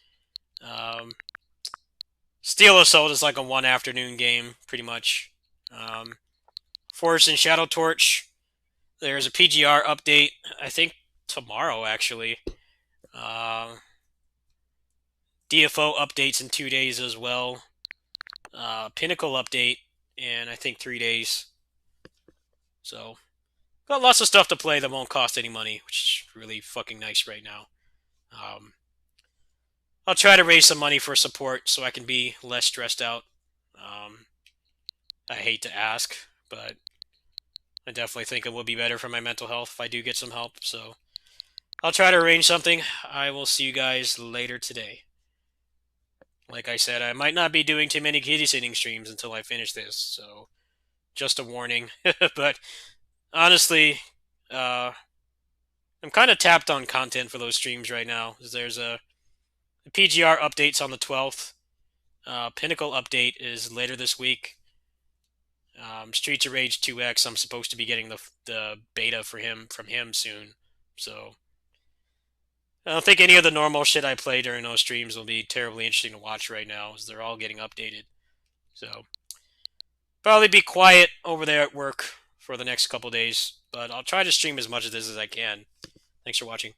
Steel Assault is like a one afternoon game, pretty much. Forged and Shadow Torch. There's a PGR update, I think tomorrow, actually. DFO updates in 2 days as well. Pinnacle update in, I think, 3 days. So, got lots of stuff to play that won't cost any money, which is really fucking nice right now. I'll try to raise some money for support so I can be less stressed out. I hate to ask, but I definitely think it would be better for my mental health if I do get some help. So I'll try to arrange something. I will see you guys later today. Like I said, I might not be doing too many kitty sitting streams until I finish this, so just a warning. But honestly, I'm kind of tapped on content for those streams right now. There's the PGR updates on the 12th. Pinnacle update is later this week. Streets of Rage 2X, I'm supposed to be getting the beta for him from him soon. So I don't think any of the normal shit I play during those streams will be terribly interesting to watch right now, as they're all getting updated. So probably be quiet over there at work for the next couple days, but I'll try to stream as much of this as I can. Thanks for watching.